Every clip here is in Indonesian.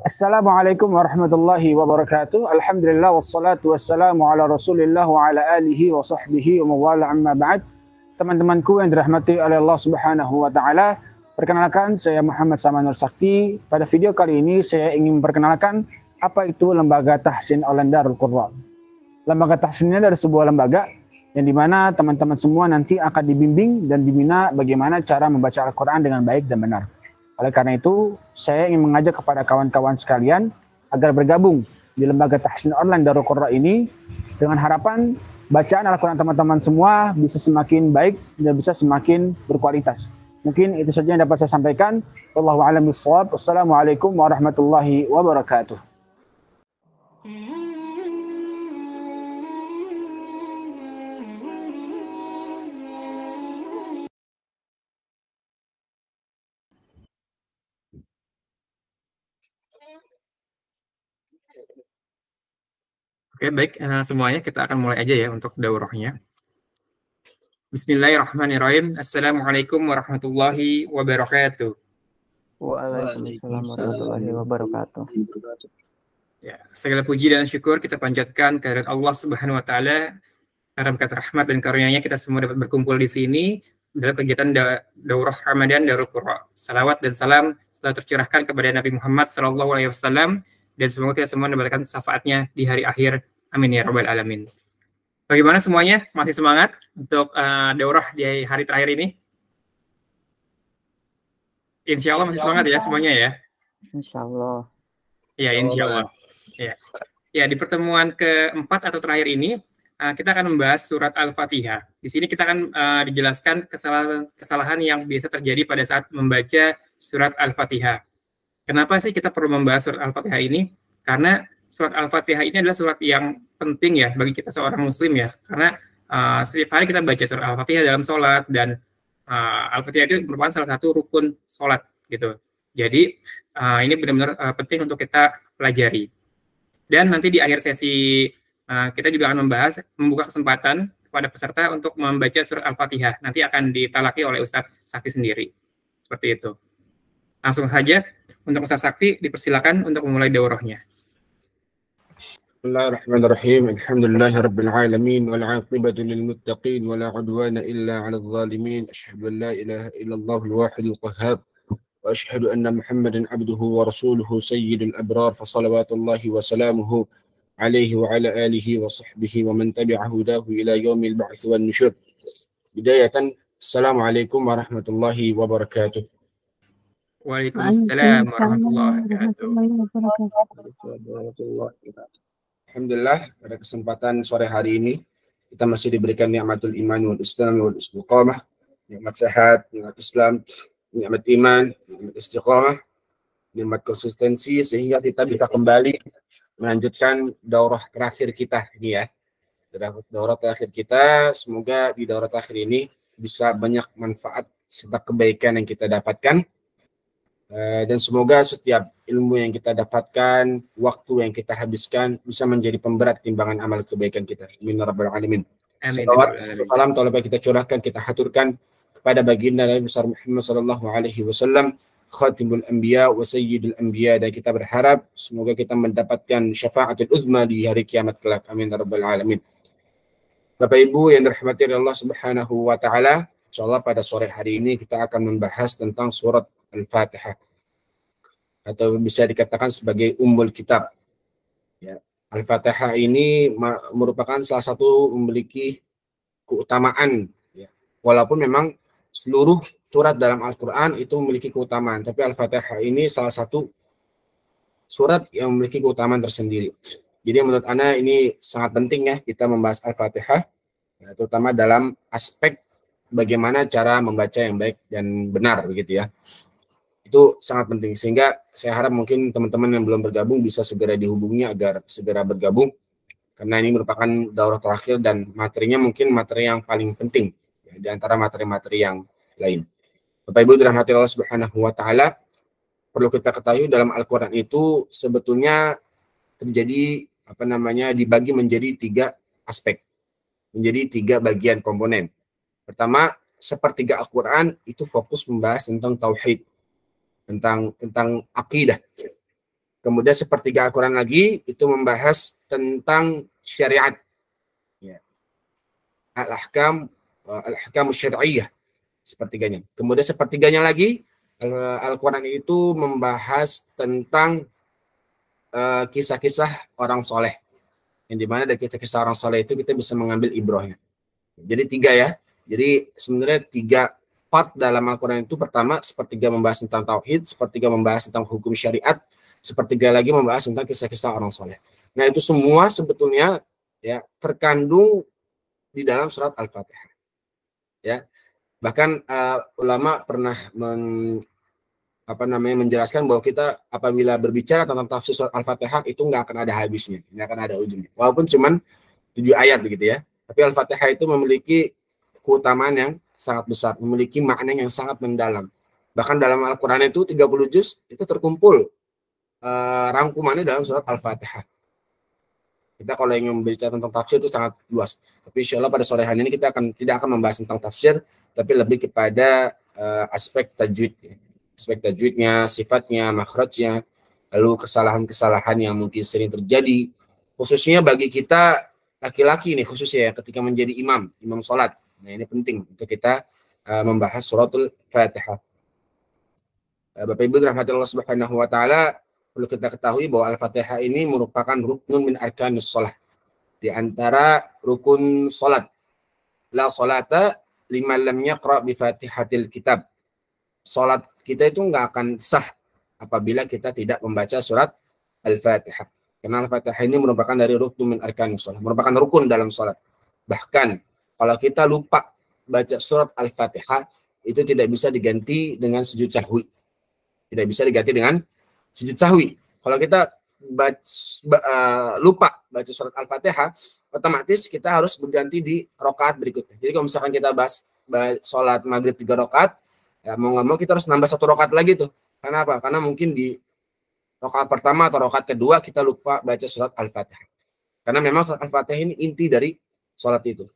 Assalamualaikum warahmatullahi wabarakatuh. Alhamdulillah wassalatu wassalamu ala Rasulillah wa ala alihi wa sahbihi wa mawala amma ba'd. Teman-temanku yang dirahmati oleh Allah Subhanahu wa taala, perkenalkan saya Muhammad Samanur Sakti. Pada video kali ini saya ingin memperkenalkan apa itu Lembaga Tahsin Online Darul Qurra. Lembaga Tahsin ini adalah sebuah lembaga yang dimana teman-teman semua nanti akan dibimbing dan dibina bagaimana cara membaca Al-Quran dengan baik dan benar. Oleh karena itu, saya ingin mengajak kepada kawan-kawan sekalian agar bergabung di Lembaga Tahsin Online Darul Qurra ini dengan harapan bacaan Al-Quran teman-teman semua bisa semakin baik dan bisa semakin berkualitas. Mungkin itu saja yang dapat saya sampaikan. Wallahu a'lam bishawab. Wassalamualaikum warahmatullahi wabarakatuh. Oke, baik semuanya, kita akan mulai aja ya untuk daurahnya. Bismillahirrahmanirrahim. Assalamualaikum warahmatullahi wabarakatuh. Waalaikumsalam warahmatullahi wabarakatuh. Ya, segala puji dan syukur kita panjatkan kehadirat Allah Subhanahu wa taala karena berkat rahmat dan karunia-Nya kita semua dapat berkumpul di sini dalam kegiatan daurah Ramadan Darul Qurra. Salawat dan salam selalu tercurahkan kepada Nabi Muhammad SAW dan semoga kita semua mendapatkan syafaatnya di hari akhir. Amin ya rabbal alamin. Bagaimana semuanya? Masih semangat untuk daurah di hari terakhir ini? Insya Allah masih semangat ya semuanya ya? Insya Allah. Ya, insya Allah. Ya, di pertemuan keempat atau terakhir ini kita akan membahas surat Al-Fatihah. Di sini kita akan dijelaskan kesalahan yang biasa terjadi pada saat membaca surat Al-Fatihah. Kenapa sih kita perlu membahas surat Al-Fatihah ini? Karena surat Al-Fatihah ini adalah surat yang penting ya bagi kita seorang muslim ya. Karena setiap hari kita baca surat Al-Fatihah dalam sholat dan Al-Fatihah itu merupakan salah satu rukun sholat gitu. Jadi ini benar-benar penting untuk kita pelajari. Dan nanti di akhir sesi kita juga akan membuka kesempatan kepada peserta untuk membaca surat Al-Fatihah. Nanti akan ditalaki oleh Ustadz Sakti sendiri. Seperti itu. Langsung saja. Untuk Ustaz Sakti, dipersilakan untuk memulai daurahnya. Bismillahirrahmanirrahim. Alhamdulillahirabbil alamin wal 'aqibatu lil muttaqin wa la 'udwana illa 'alal zalimin. Asyhadu an la ilaha illallahul wahidul qahhar wa asyhadu anna Muhammadan 'abduhu wa rasuluhu sayyidul abrar fa shalawatullahi wa salamuhu alaihi wa ala alihi wa sahbihi wa man tabi'a hudahu ila yaumil ba'ts wan nusyur. Bidayatan, assalamualaikum warahmatullahi wabarakatuh. Waalaikumsalam warahmatullahi wabarakatuh. Alhamdulillah, pada kesempatan sore hari ini kita masih diberikan nikmatul iman wal islam wal istiqamah, nikmat sehat, nikmat Islam, nikmat iman, nikmat istiqamah, nikmat konsistensi sehingga kita bisa kembali melanjutkan daurah terakhir kita ini ya. Daurah terakhir kita, semoga di daurah terakhir ini bisa banyak manfaat serta kebaikan yang kita dapatkan. Dan semoga setiap ilmu yang kita dapatkan, waktu yang kita habiskan bisa menjadi pemberat timbangan amal kebaikan kita. Amin ya rabbal alamin. Salawat, salam tolong kita curahkan, kita haturkan kepada baginda Nabi besar Muhammad sallallahu alaihi wasallam, khatimul anbiya wa sayyidul anbiya, dan kita berharap semoga kita mendapatkan syafaatul uzma di hari kiamat kelak. Amin ya rabbal alamin. Bapak Ibu yang dirahmati Allah Subhanahu wa taala, insyaallah pada sore hari ini kita akan membahas tentang surat Al-Fatihah, atau bisa dikatakan sebagai ummul kitab. Ya, Al-Fatihah ini merupakan salah satu memiliki keutamaan. Ya. Walaupun memang seluruh surat dalam Al-Quran itu memiliki keutamaan, tapi Al-Fatihah ini salah satu surat yang memiliki keutamaan tersendiri. Jadi menurut Ana ini sangat penting ya kita membahas Al-Fatihah, ya, terutama dalam aspek bagaimana cara membaca yang baik dan benar begitu ya. Itu sangat penting, sehingga saya harap mungkin teman-teman yang belum bergabung bisa segera dihubungi agar segera bergabung, karena ini merupakan daurah terakhir dan materinya mungkin materi yang paling penting ya, di antara materi-materi yang lain. Bapak Ibu dirahmati Allah Subhanahu wa taala, perlu kita ketahui dalam Al-Qur'an itu sebetulnya terjadi dibagi menjadi 3 aspek, menjadi 3 bagian komponen. Pertama, sepertiga Al-Quran itu fokus membahas tentang tauhid, tentang akidah. Kemudian sepertiga Al-Quran lagi itu membahas tentang syariat, ya. Al-ahkam syar'iyyah, sepertiganya. Kemudian sepertiganya lagi Al-Quran itu membahas tentang kisah-kisah orang soleh, yang dimana dari kisah-kisah orang soleh itu kita bisa mengambil ibrahnya. Jadi 3 ya. Jadi sebenarnya 3 part dalam Al-Quran itu. Pertama, sepertiga membahas tentang tauhid, sepertiga membahas tentang hukum syariat, sepertiga lagi membahas tentang kisah-kisah orang soleh. Nah, itu semua sebetulnya ya terkandung di dalam surat Al-Fatihah. Ya. Bahkan ulama pernah menjelaskan bahwa kita apabila berbicara tentang tafsir surat Al-Fatihah itu nggak akan ada habisnya, nggak akan ada ujungnya. Walaupun cuman 7 ayat begitu ya. Tapi Al-Fatihah itu memiliki keutamaan yang sangat besar, memiliki makna yang sangat mendalam. Bahkan dalam Al-Quran itu 30 juz itu terkumpul rangkumannya dalam surat Al-Fatihah. Kita kalau ingin berbicara tentang tafsir itu sangat luas. Tapi insya Allah pada sore hari ini kita tidak akan membahas tentang tafsir, tapi lebih kepada aspek tajwid. Aspek tajwidnya, sifatnya, makhrajnya, lalu kesalahan-kesalahan yang mungkin sering terjadi, khususnya bagi kita laki-laki nih khususnya ya, ketika menjadi imam sholat. Nah ini penting untuk kita membahas suratul Fatihah. Bapak Ibu rahmatullah subhanahu wa ta'ala, perlu kita ketahui bahwa Al-Fatihah ini merupakan rukun min arkanus sholat. Di antara rukun sholat. La sholata liman lam yaqra' bi fatihatil kitab. Sholat kita itu nggak akan sah apabila kita tidak membaca surat Al-Fatihah. Karena Al-Fatihah ini merupakan dari rukun min arkanus sholat, merupakan rukun dalam sholat. Bahkan kalau kita lupa baca surat Al-Fatihah, itu tidak bisa diganti dengan sujud sahwi. Tidak bisa diganti dengan sujud sahwi. Kalau kita lupa baca surat Al-Fatihah, otomatis kita harus berganti di rakaat berikutnya. Jadi kalau misalkan kita sholat maghrib 3 rakaat, ya mau nggak mau kita harus nambah 1 rakaat lagi tuh. Karena apa? Karena mungkin di rakaat pertama atau rakaat kedua kita lupa baca surat Al-Fatihah. Karena memang surat Al-Fatihah ini inti dari sholat itu.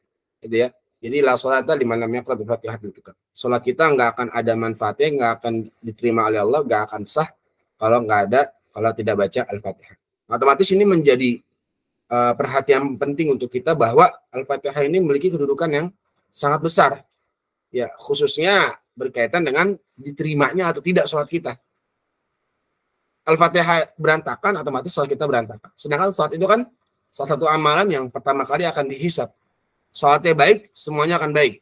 Gitu ya. Jadi la sholata liman lam yaqra bi fatihatil kitab. Sholat kita nggak akan ada manfaatnya, nggak akan diterima oleh Allah, nggak akan sah kalau tidak baca Al-Fatihah. Otomatis ini menjadi perhatian penting untuk kita bahwa Al-Fatihah ini memiliki kedudukan yang sangat besar. Ya, khususnya berkaitan dengan diterimanya atau tidak sholat kita. Al-Fatihah berantakan, otomatis sholat kita berantakan. Sedangkan sholat itu kan salah satu amalan yang pertama kali akan dihisab. Sholatnya baik, semuanya akan baik.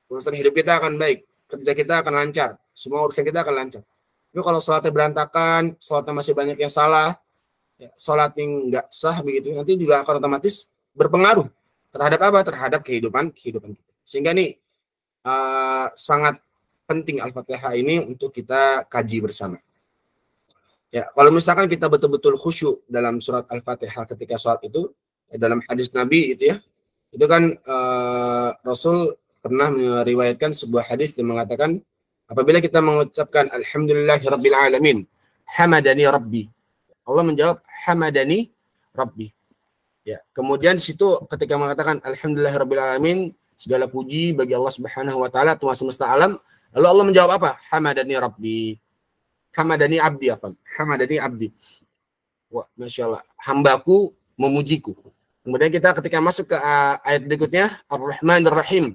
Urusan hidup kita akan baik. Kerja kita akan lancar. Semua urusan kita akan lancar. Tapi kalau sholatnya berantakan, sholatnya masih banyak yang salah, ya, sholat yang nggak sah begitu, nanti juga akan otomatis berpengaruh terhadap apa? Terhadap kehidupan kita. Sehingga nih sangat penting Al-Fatihah ini untuk kita kaji bersama. Ya, kalau misalkan kita betul-betul khusyuk dalam surat Al-Fatihah ketika sholat itu, dalam hadis Nabi itu kan Rasul pernah meriwayatkan sebuah hadis yang mengatakan apabila kita mengucapkan alhamdulillahirabbil alamin, hamadani rabbi. Allah menjawab hamadani rabbi. Ya, kemudian di situ ketika mengatakan alhamdulillahirabbil alamin, segala puji bagi Allah Subhanahu wa taala, Tuhan semesta alam, lalu Allah menjawab apa? Hamadani rabbi. Hamadani abdi afan. Hamadani abdi. Wah, Masya Allah. Hambaku memujiku. Kemudian kita ketika masuk ke ayat berikutnya, Ar-Rahmanir Rahim.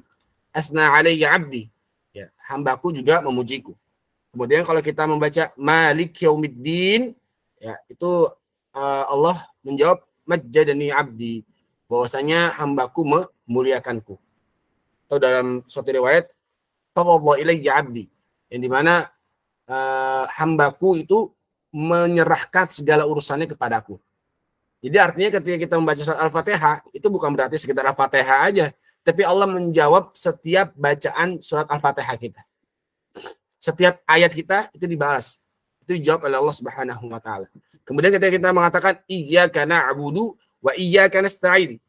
Asna alayya abdi. Ya, hambaku juga memujiku. Kemudian kalau kita membaca Malik Yaumiddin, ya, itu Allah menjawab majjadani abdi. Bahwasanya hambaku memuliakanku. Atau dalam suatu riwayat, Tawallahu ilayya abdi. Yang dimana hambaku itu menyerahkan segala urusannya kepadaku. Jadi artinya ketika kita membaca surat Al-Fatihah, itu bukan berarti sekedar Al-Fatihah aja. Tapi Allah menjawab setiap bacaan surat Al-Fatihah kita. Setiap ayat kita itu dibalas. Itu dijawab oleh Allah Subhanahu wa taala. Kemudian ketika kita mengatakan iyyaka na'budu wa iyyaka nasta'in.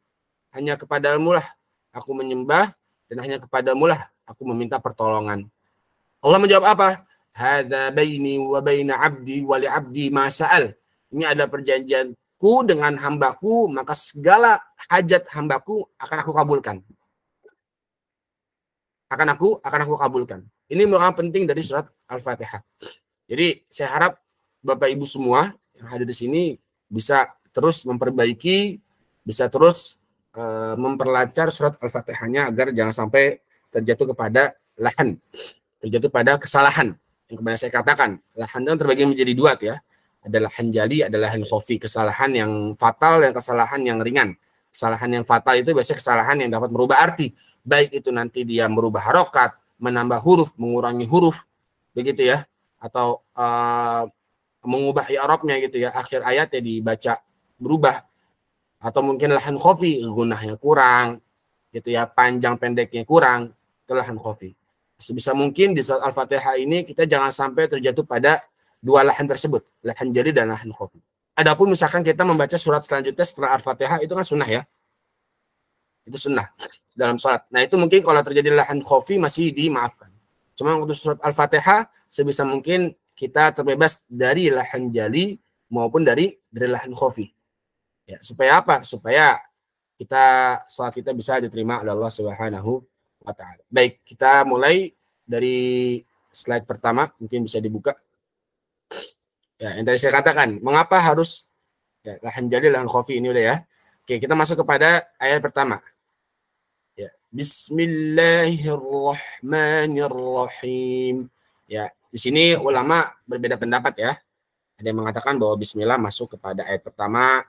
Hanya kepadamu lah aku menyembah dan hanya kepadamu lah aku meminta pertolongan. Allah menjawab apa? Hadza baini wa baina 'abdi wa li 'abdi ma sa'al. Ini ada perjanjianku dengan hambaku, maka segala hajat hambaku akan aku kabulkan. akan aku kabulkan. Ini merupakan penting dari surat Al-Fatihah. Jadi saya harap Bapak Ibu semua yang hadir di sini bisa terus memperbaiki, bisa terus memperlancar surat Al-Fatihahnya agar jangan sampai terjatuh kepada lahan, terjatuh pada kesalahan. Yang kemarin saya katakan, lahan itu terbagi menjadi dua ya. Ada lahan jali, ada lahan khafi, kesalahan yang fatal dan kesalahan yang ringan. Kesalahan yang fatal itu biasanya kesalahan yang dapat merubah arti. Baik itu nanti dia merubah harokat, menambah huruf, mengurangi huruf, begitu ya. Atau mengubah i'rabnya gitu ya. Akhir ayatnya dibaca berubah. Atau mungkin lahan khafi, gunahnya kurang, gitu ya. Panjang pendeknya kurang, itu lahan khafi. Sebisa mungkin di surat Al-Fatihah ini kita jangan sampai terjatuh pada dua lahan tersebut, lahan jali dan lahan khafi. Adapun misalkan kita membaca surat selanjutnya setelah Al-Fatihah, itu kan sunnah ya. Itu sunnah dalam sholat. Nah itu mungkin kalau terjadi lahan khafi masih dimaafkan. Cuma untuk surat Al-Fatihah sebisa mungkin kita terbebas dari lahan jali maupun dari lahan khafi. Ya, supaya apa? Supaya sholat kita bisa diterima oleh Allah Subhanahu wa Ta'ala. Baik, kita mulai dari slide pertama, mungkin bisa dibuka. Ya, yang tadi saya katakan, mengapa harus ya, lahan jali, lahan khafi ini udah ya. Oke, kita masuk kepada ayat pertama. Ya, Bismillahirrahmanirrahim. Ya, di sini ulama berbeda pendapat ya. Ada yang mengatakan bahwa Bismillah masuk kepada ayat pertama,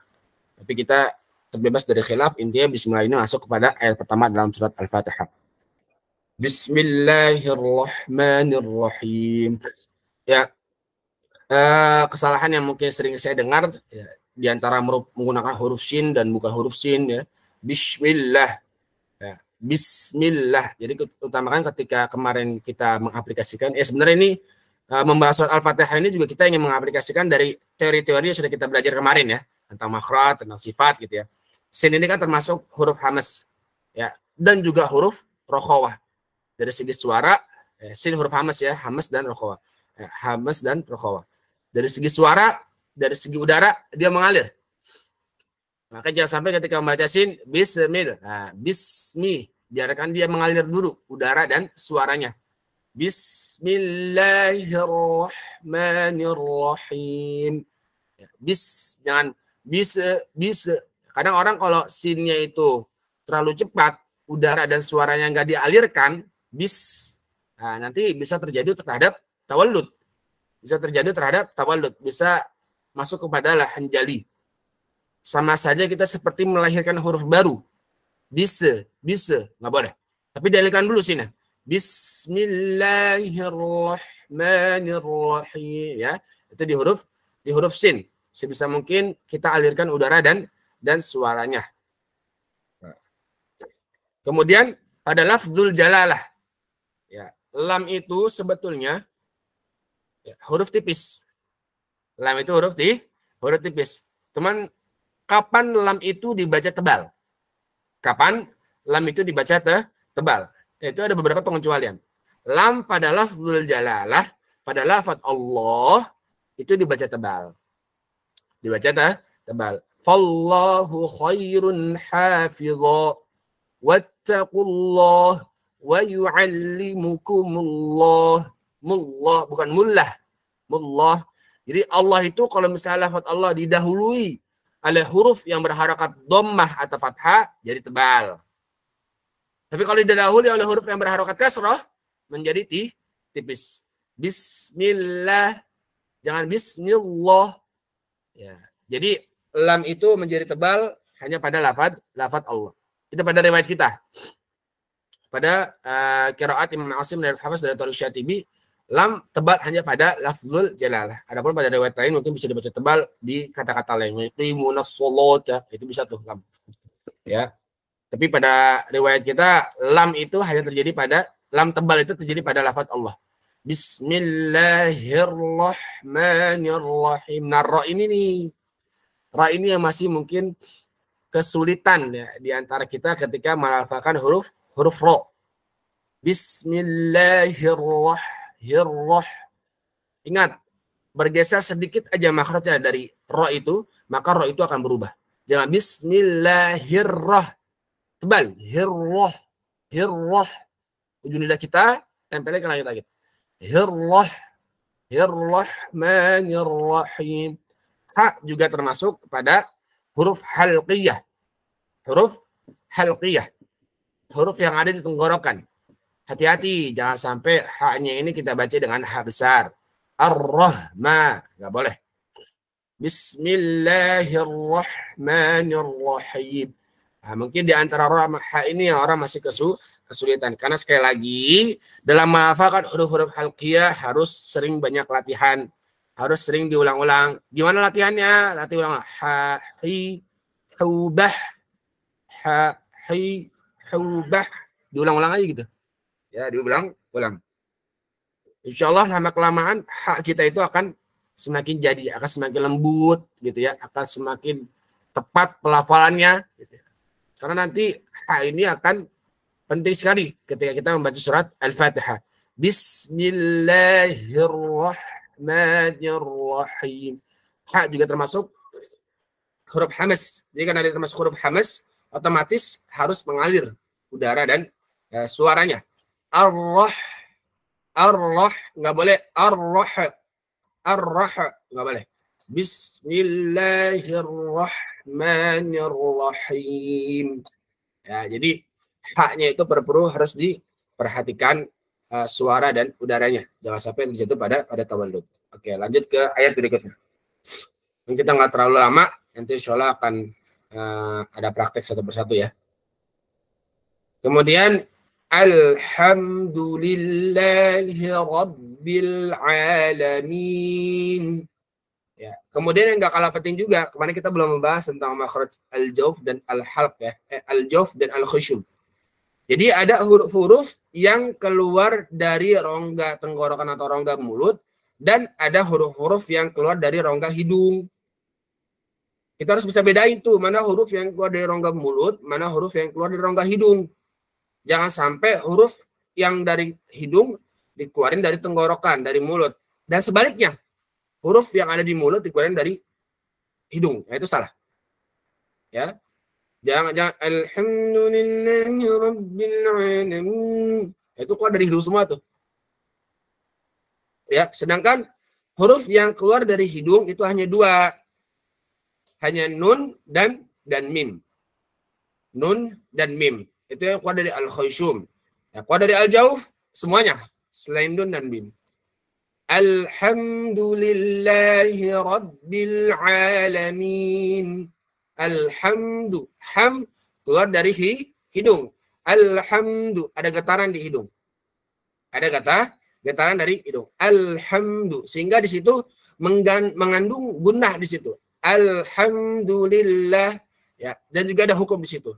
tapi kita terbebas dari khilaf. Intinya Bismillah ini masuk kepada ayat pertama dalam surat Al-Fatihah. Bismillahirrahmanirrahim. Ya. Kesalahan yang mungkin sering saya dengar ya, di antara menggunakan huruf shin dan bukan huruf shin ya. Bismillah. Ya, Bismillah. Jadi utamakan ketika kemarin kita mengaplikasikan sebenarnya ini membahas surat Al-Fatihah ini juga kita ingin mengaplikasikan dari teori-teori yang sudah kita belajar kemarin ya, tentang makhraj, tentang sifat gitu ya. Shin ini kan termasuk huruf hamas ya, dan juga huruf rokhawah. Dari segi suara shin huruf hamas ya, hamas dan rokhawah. Hamas dan rokhawah. Dari segi suara, dari segi udara, dia mengalir. Maka jangan sampai ketika membaca sin, bismillah. Nah, bismi, biarkan dia mengalir dulu, udara dan suaranya. Bismillahirrahmanirrahim. Jangan bisa. Kadang orang kalau sinnya itu terlalu cepat, udara dan suaranya nggak dialirkan, nanti bisa terjadi terhadap tawallud. Bisa terjadi terhadap tawallud, bisa masuk kepada lahan jali. Sama saja kita seperti melahirkan huruf baru. Bisa, nggak boleh. Tapi dialirkan dulu sini. Bismillahirrahmanirrahim. Ya, itu di huruf sin. Sebisa mungkin kita alirkan udara dan suaranya. Kemudian pada lafzul jalalah. Ya, lam itu sebetulnya huruf tipis. Lam itu huruf tipis. Teman, kapan lam itu dibaca tebal? Kapan lam itu dibaca tebal? Itu ada beberapa pengecualian. Lam pada lafzul jalalah, pada lafaz Allah itu dibaca tebal. Dibaca tebal. Fallahu khairun hafidha wattaqullah wa yu'allimukumullah. Mullah, bukan mullah. Mullah. Jadi Allah itu kalau misalnya lafaz Allah didahului oleh huruf yang berharakat dhammah atau fathah, jadi tebal. Tapi kalau didahului oleh huruf yang berharakat kasrah, menjadi tipis. Bismillah. Jangan bismillah. Ya. Jadi lam itu menjadi tebal hanya pada lafaz Allah. Itu pada riwayat kita. Pada qiraat Imam Asim dan Hafiz dari Thariq Syatibi, lam tebal hanya pada lafzul jalalah. Adapun pada riwayat lain mungkin bisa dibaca tebal di kata-kata lain. Yuqimunas sholata, itu bisa tuh lam. Ya. Tapi pada riwayat kita lam itu hanya terjadi pada lam tebal itu terjadi pada lafaz Allah. Bismillahirrahmanirrahim. Nah, ra ini nih. Ra ini yang masih mungkin kesulitan ya di antara kita ketika melafalkan huruf ra. Bismillahirrahmanirrahim. Ingat, bergeser sedikit aja makhrajnya dari ra itu, maka ra itu akan berubah. Jangan bismillahirrah. Tebal. Hirrah. ujung lidah kita tempelin ke langit-langit. Hirrahmanirrahim. Ha juga termasuk pada huruf halqiyah. Huruf halqiyah. Huruf yang ada di tenggorokan. Hati-hati, jangan sampai ha-nya ini kita baca dengan ha besar. Ar-Rahma, nggak boleh. Bismillahirrahmanirrahim. Nah, mungkin di antara ra sama ha ini yang orang masih kesulitan. Karena sekali lagi, dalam menghafalkan huruf-huruf halqiyah harus sering banyak latihan. Harus sering diulang-ulang. Gimana latihannya? Latih ulang. Ha, hi, hubah. Ha, hi, hubah. Diulang-ulang aja gitu. Ya, diulang. Insya Allah lama kelamaan hak kita itu akan semakin akan semakin lembut gitu ya, akan semakin tepat pelafalannya gitu ya. Karena nanti hak ini akan penting sekali ketika kita membaca surat Al-Fatihah. Bismillahirrahmanirrahim. Hak juga termasuk huruf hamas. Jadi karena dia termasuk huruf hamas, otomatis harus mengalir udara dan suaranya. Ar-Rah nggak boleh. Ar-Rah nggak boleh. Bismillahirrahmanirrahim. Ya, jadi haknya itu perlu harus diperhatikan suara dan udaranya. Jangan sampai terjatuh pada tawallud. Oke, lanjut ke ayat berikutnya. Kita nggak terlalu lama, nanti insya Allah akan ada praktek satu persatu ya. Kemudian Alhamdulillahi Rabbil Alamin. Ya. Kemudian yang nggak kalah penting juga, kemarin kita belum membahas tentang makhraj al-jawf dan al-halq ya, al-jawf dan al-khusyum. Jadi ada huruf-huruf yang keluar dari rongga tenggorokan atau rongga mulut, dan ada huruf-huruf yang keluar dari rongga hidung. Kita harus bisa bedain tuh, mana huruf yang keluar dari rongga mulut, mana huruf yang keluar dari rongga hidung. Jangan sampai huruf yang dari hidung dikeluarin dari tenggorokan, dari mulut. Dan sebaliknya, huruf yang ada di mulut dikeluarin dari hidung. Ya, itu salah. Ya. Jangan Alhamdulillahi Rabbil Alamin. Itu keluar dari hidung semua tuh. Ya, sedangkan huruf yang keluar dari hidung itu hanya dua. Hanya nun dan mim. Nun dan mim. Itu yang keluar dari al-khusyum. Ya, keluar dari al-jawf semuanya selain nun dan mim. Alhamdulillahi Rabbil Alamin. Alhamdu. Ham keluar dari hidung. Alhamdu. Ada getaran di hidung. Ada getaran dari hidung. Alhamdu. Sehingga di situ mengandung gunnah di situ. Alhamdulillah. Ya, dan juga ada hukum di situ.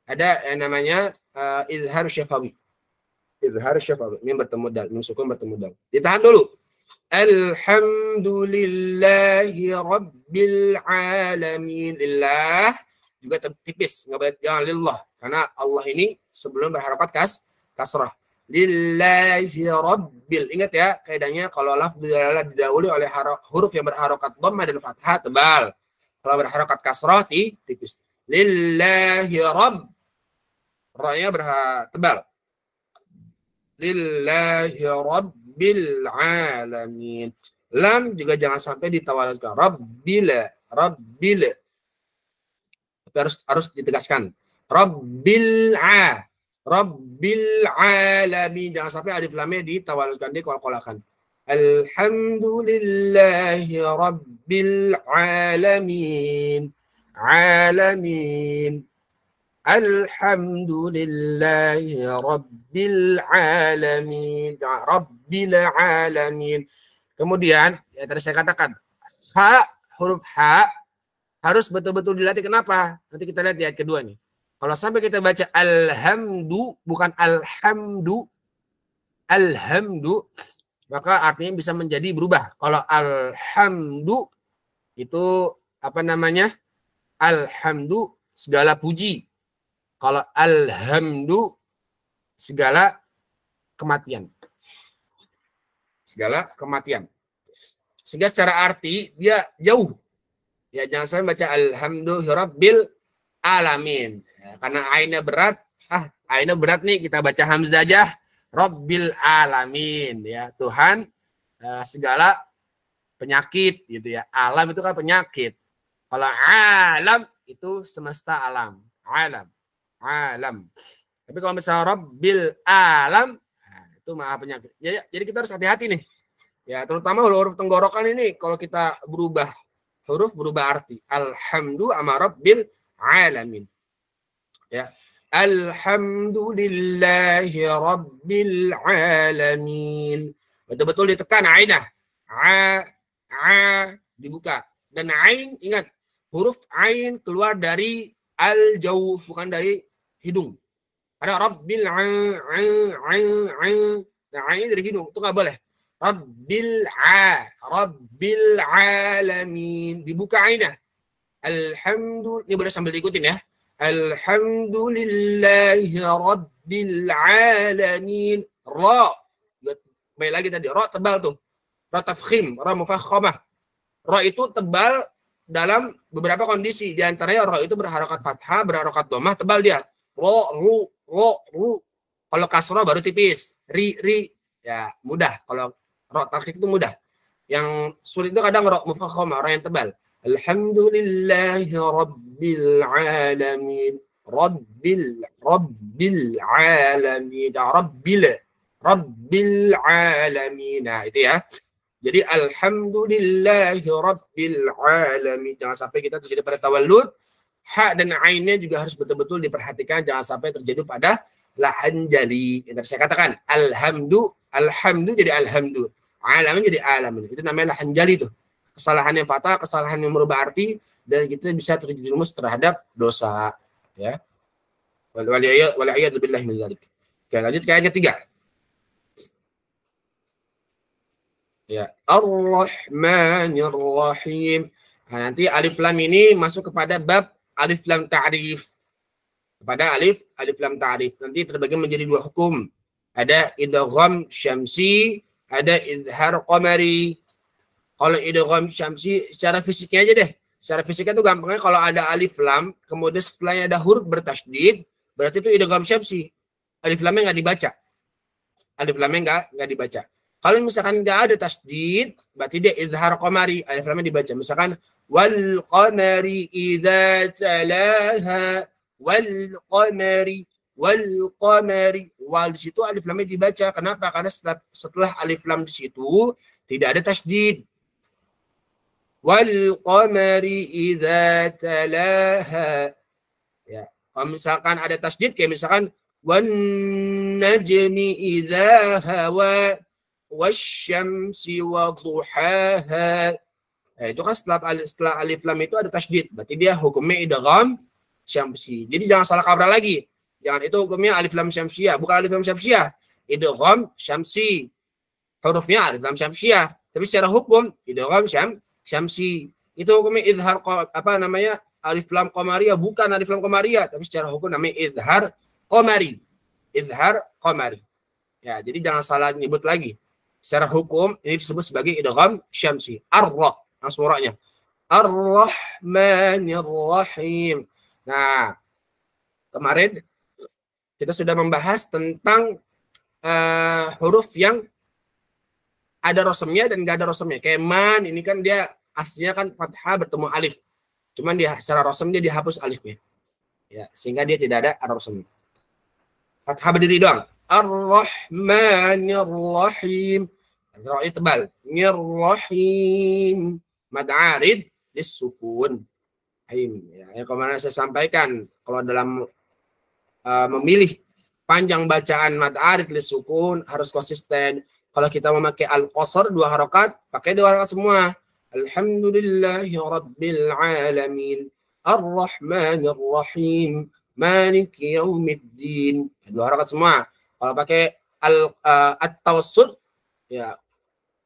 Ada yang namanya izhar syafawi. Izhar syafawi. Mim bertemu dal. Mim sukun bertemu dal. Ditahan dulu. Alhamdulillahi Rabbil Alamin. Lillah. Juga tipis. Jangan lillah. Karena Allah ini sebelum berharakat kasrah. Lillahi Rabbil. Ingat ya, kaidahnya kalau lafz didahului oleh huruf yang berharokat dhammah dan fathah tebal. Kalau berharokat kasrah tipis. Lillahi Rabb. Ra-nya tebal. Lillahi Rabbil Alamin. Lam juga jangan sampai ditawalkan. Rabbil. Tapi harus ditegaskan. Rabbil Alamin. Jangan sampai alif lamnya ditawalkan, dikolak-kolakan. Alhamdulillahi Rabbil Alamin. Alhamdulillahi Rabbil Alamin. Rabbil Alamin. Kemudian, ya tadi saya katakan, huruf ha harus betul-betul dilatih. Kenapa? Nanti kita lihat di ayat kedua nih. Kalau sampai kita baca alhamdu, bukan alhamdu, maka artinya bisa menjadi berubah. Kalau alhamdu, itu apa namanya? Alhamdu, segala puji. Kalau alhamdu, segala kematian. Segala kematian. Sehingga secara arti dia jauh. Ya, jangan sampai baca alhamdulillahirabbil alamin. Ya, karena ainnya berat. Ainnya berat nih, kita baca hamzah aja. Rabbil alamin, ya, Tuhan segala penyakit gitu ya. Alam itu kan penyakit. Kalau alam itu semesta alam. Alam. Tapi kalau misalnya Rabbil alam, nah, itu maha penyakit. Jadi kita harus hati-hati nih. Ya, terutama huruf tenggorokan ini kalau kita berubah huruf berubah arti. Alhamdu sama Rabbil alamin. Ya. Alhamdulillahi Rabbil alamin. Betul-betul ditekan ainah. Dibuka. Dan ain, ingat, huruf ain keluar dari al-jawf, bukan dari hidung. Ada Rabbil nah, ain dari hidung, itu nggak boleh. Rabbil alamin. Dibuka ainah. Alhamdulillah. Ini boleh sambil diikutin ya. Alhamdulillahi Rabbil alamin. Ra. Baik lagi tadi. Ra tebal tuh. Ra tafkhim. Ra mufakhamah. Ra itu tebal dalam beberapa kondisi. Di antaranya ra itu berharokat fathah, berharokat dhammah, tebal dia. Ra, ru. Kalau kasrah baru tipis. Ri. Ya, mudah. Kalau ra takhfif itu mudah. Yang sulit itu kadang ra mufakhamah, ra yang tebal. Alhamdulillahi Rabbil alamin. Rabbil alamin. Rabbil alamin. Nah, itu ya. Jadi alhamdulillahi Rabbil alamin. Jangan sampai kita terjadi pada tawallud. Ha dan ainnya juga harus betul-betul diperhatikan. Jangan sampai terjadi pada lahan jali. Yang tadi saya katakan. Alhamdu jadi alhamdu. Alamin jadi alamin. Itu namanya lahan jali tuh. Kesalahan yang fatal, kesalahan yang merubah arti, dan kita bisa terjerumus terhadap dosa. Ya. Wal'iyadu billahi min dzalik. Oke, lanjut ke ayat ketiga. Ya, Ar-Rahmanir Rahim. Nah, nanti alif lam ini masuk kepada bab alif lam ta'rif. Kepada alif lam ta'rif. Nanti terbagi menjadi dua hukum. Ada idgham syamsi, ada izhar qamari. Kalau idgham syamsi secara fisiknya aja deh. Secara fisiknya tuh gampangnya kalau ada alif lam, kemudian setelahnya ada huruf bertasydid, berarti itu idgham syamsi. Alif lamnya nggak dibaca. Alif lamnya nggak dibaca. Kalau misalkan nggak ada tasydid, berarti dia izhar qamari, alif lamnya dibaca. Misalkan wal qamari idza talaha, wal qamari. Wal di situ alif lamnya dibaca. Kenapa? Karena setelah alif lam di situ tidak ada tasydid. Wal qamari idza talaha. Ya, kalau misalkan ada tasydid kayak misalkan wan najmi idza hawa wasyamsi wadhuhaha. Nah, itu kan setelah alif lam itu ada tasydid. Berarti dia hukumnya idgham syamsi. Jadi jangan salah kaprah lagi. Jangan itu hukumnya alif lam syamsiyah, bukan alif lam syamsiyah. Idgham syamsi. Hurufnya alif lam syamsiyah, tapi secara hukum idgham syamsi. Itu hukumnya izhar alif lam qamariyah, bukan alif lam qamariyah, tapi secara hukum namanya izhar qamari. Izhar qamari. Ya, jadi jangan salah nyebut lagi. Secara hukum ini disebut sebagai idgham syamsi. Ar-Ra, suaranya. Ar-Rahmanir Rahim. Nah, kemarin kita sudah membahas tentang huruf yang ada rosemnya dan nggak ada rosemnya. Kayak man, ini kan dia aslinya kan fathah bertemu alif. Cuman dia secara rosem dia dihapus alifnya. Ya, sehingga dia tidak ada rosemnya. Fathah berdiri doang. Ar-Rahmanir Rahim. Ra tebal. Nir-Rahim. Mad arid lis-sukun. Ya, yang kemarin saya sampaikan, kalau dalam memilih panjang bacaan mad arid lis-sukun harus konsisten. Kalau kita memakai al-qasr 2 harokat, pakai 2 harokat semua. Alhamdulillahi Rabbil alamin. Ar-Rahmanir Rahim. Maliki yaumiddin. 2 harokat semua. Kalau pakai at-tawassut, ya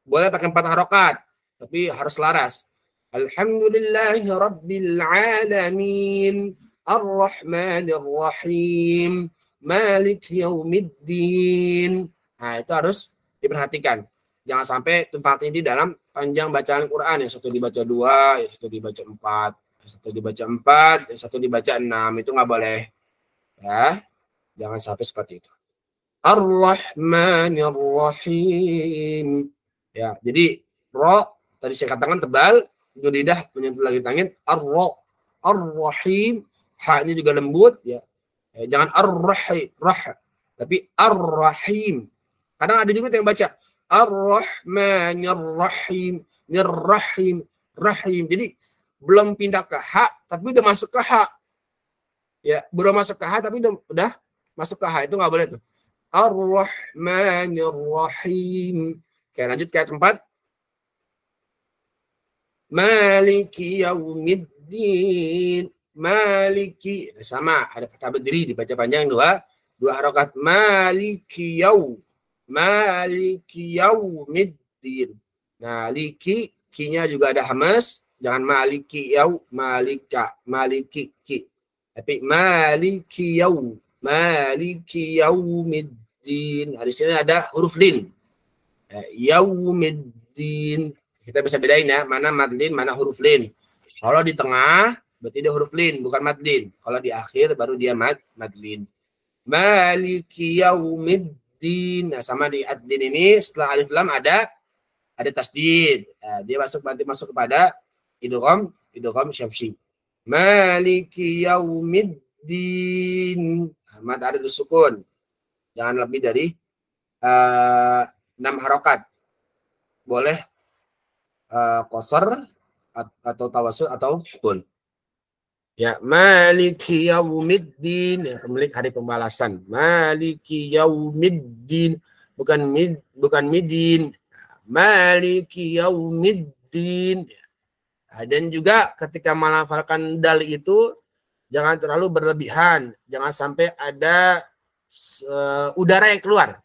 boleh pakai 4 harokat, tapi harus laras. Alhamdulillahi Rabbil alamin. Ar-Rahmanir Rahim. Maliki yaumiddin. Nah, itu harus diperhatikan. Jangan sampai tempatnya di dalam panjang bacaan Quran. Yang satu dibaca 2, yang satu dibaca 4, yang satu dibaca 4, yang satu dibaca 6. Itu nggak boleh. Ya, jangan sampai seperti itu. Ar-Rahmanir-Rahim. Ya, jadi ro tadi saya katakan tebal, lidah menyentuh lagi langit. Ar-Rahim, ha-nya juga lembut ya. Jangan ar-rahim, tapi ar-rahim. Kadang ada juga yang baca Ar-Rahmanir-Rahim, nir-rahim, rahim. Jadi belum pindah ke ha, tapi udah masuk ke ha. Ya, belum masuk ke ha, tapi udah masuk ke ha. Itu nggak boleh tuh. Ar-Rahmanir-Rahim. Oke, lanjut ke ayat 4. Maliki yaumiddin. Maliki. Sama, ada kata berdiri dibaca panjang dua harokat. Maliki yaumiddin. Nah, liki, kinya juga ada hamas. Jangan maliki maliki ki. Tapi maliki yaumiddin. Nah, di sini ada huruf lin. Yaumiddin. Kita bisa bedain ya, mana madlin, mana huruf lin. Kalau di tengah, berarti dia huruf lin, bukan madlin. Kalau di akhir, baru dia madlin. Maliki yaumiddin. Nah, sama di adlin ini, setelah alif lam ada tasdid. Nah, dia masuk kepada idgham syamsi. Maliki yaumiddin. Mad ada sukun. Jangan lebih dari 6 harokat. Boleh qasar atau tawassul atau sukun. Ya, Maliki yaumiddin, pemilik hari pembalasan. Maliki yaumiddin, bukan midin. Maliki yaumiddin. Dan juga ketika melafalkan dal itu jangan terlalu berlebihan, jangan sampai ada udara yang keluar.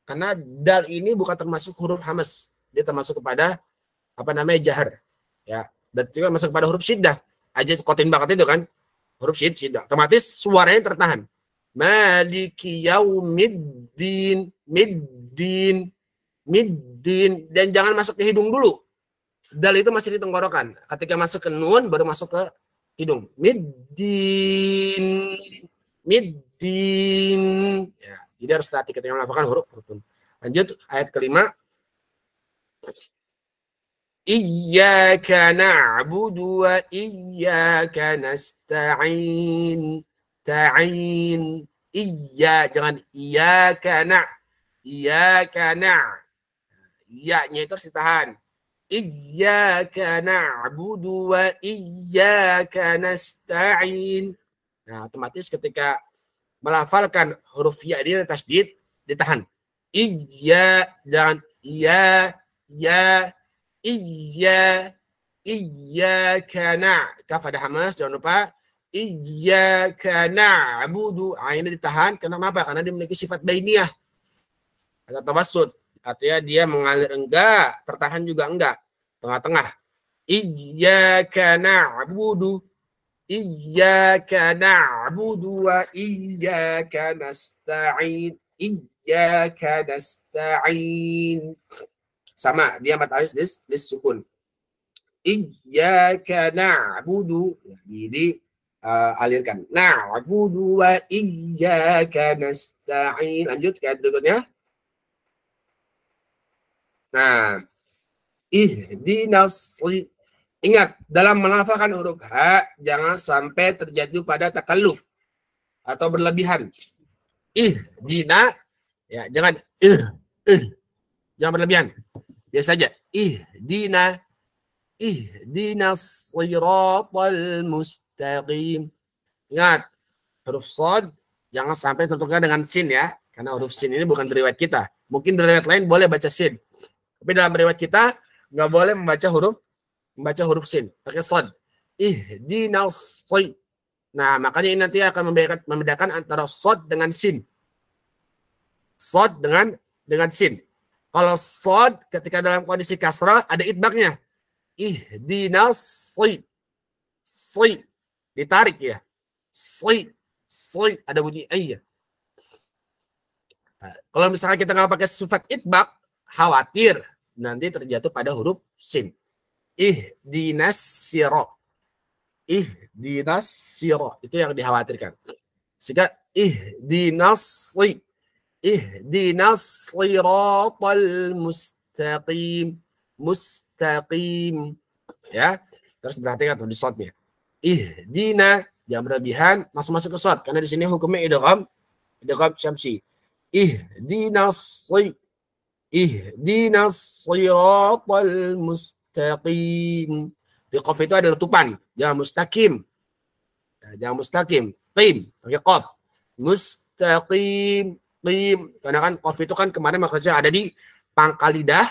Karena dal ini bukan termasuk huruf hamas, dia termasuk kepada jahar. Ya, dan juga masuk kepada huruf syiddah. Aja kotin banget itu kan, huruf syiddah. Otomatis suaranya tertahan. Maliki yaumiddin, middin, dan jangan masuk ke hidung dulu. Dal itu masih di tenggorokan. Ketika masuk ke nun baru masuk ke hidung. Middin. Ya, jadi harus hati ketika melakukan huruf. Lanjut ayat kelima. Iyyaka na'budu wa iyyaka nasta'in. Ta'in. Jangan iyyaka na'. Iyyaka na'. Ya-nya itu harus ditahan. Iyyaka na'budu wa iyyaka nasta'in. Nah, otomatis ketika melafalkan huruf ya ini tasdid ditahan. Jangan iyyaka kaf ada hamas, jangan lupa iyyaka na'budu. Ini ditahan kenapa? Karena dia memiliki sifat bainiyah atau tawassut. Artinya dia mengalir enggak, tertahan juga enggak, tengah-tengah. Iyyaka na'budu wa iyyaka nasta'in. Iyyaka nasta'in. Sama, dia 4 alif dis sukun. Iyyaka na'budu. Jadi alirkan. Na'budu wa iyyaka nasta'in. Lanjut ke ayat berikutnya. Nah, ihdinas. Ingat, dalam melafalkan huruf ha, jangan sampai terjatuh pada takalluf atau berlebihan. Ihdina, ya jangan jangan berlebihan. Biasa saja. Ihdinas siratal mustaqim. Ingat, huruf shad jangan sampai tertukar dengan sin ya, karena huruf sin ini bukan dari riwayat kita. Mungkin dari riwayat lain boleh baca sin. Tapi dalam riwayat kita nggak boleh membaca huruf sin, pakai shad. Ihdinas. Nah, makanya ini nanti akan membedakan antara shad dengan sin. Shad dengan sin. Kalau shad ketika dalam kondisi kasrah ada idbaknya. Ihdinas. Ditarik ya. Ada bunyi ya. Nah, kalau misalnya kita nggak pakai sifat idbak, khawatir nanti terjatuh pada huruf sin. Ihdinas sirah. Itu yang dikhawatirkan. Sehingga ihdinas Ihdinas shiratal mustaqim. Mustaqim. Ya. Terus perhatikan tuh di shotnya. Ihdina, jangan berlebihan, masuk ke shot. Karena di sini hukumnya idgham syamsi. Ihdinas shiratal mustaqim. Di qaf itu ada letupan, jangan mustaqim. Jangan mustaqim. Qim, pakai qaf. Mustaqim, qim. Karena kan qaf itu kan kemarin maksudnya ada di pangkal lidah,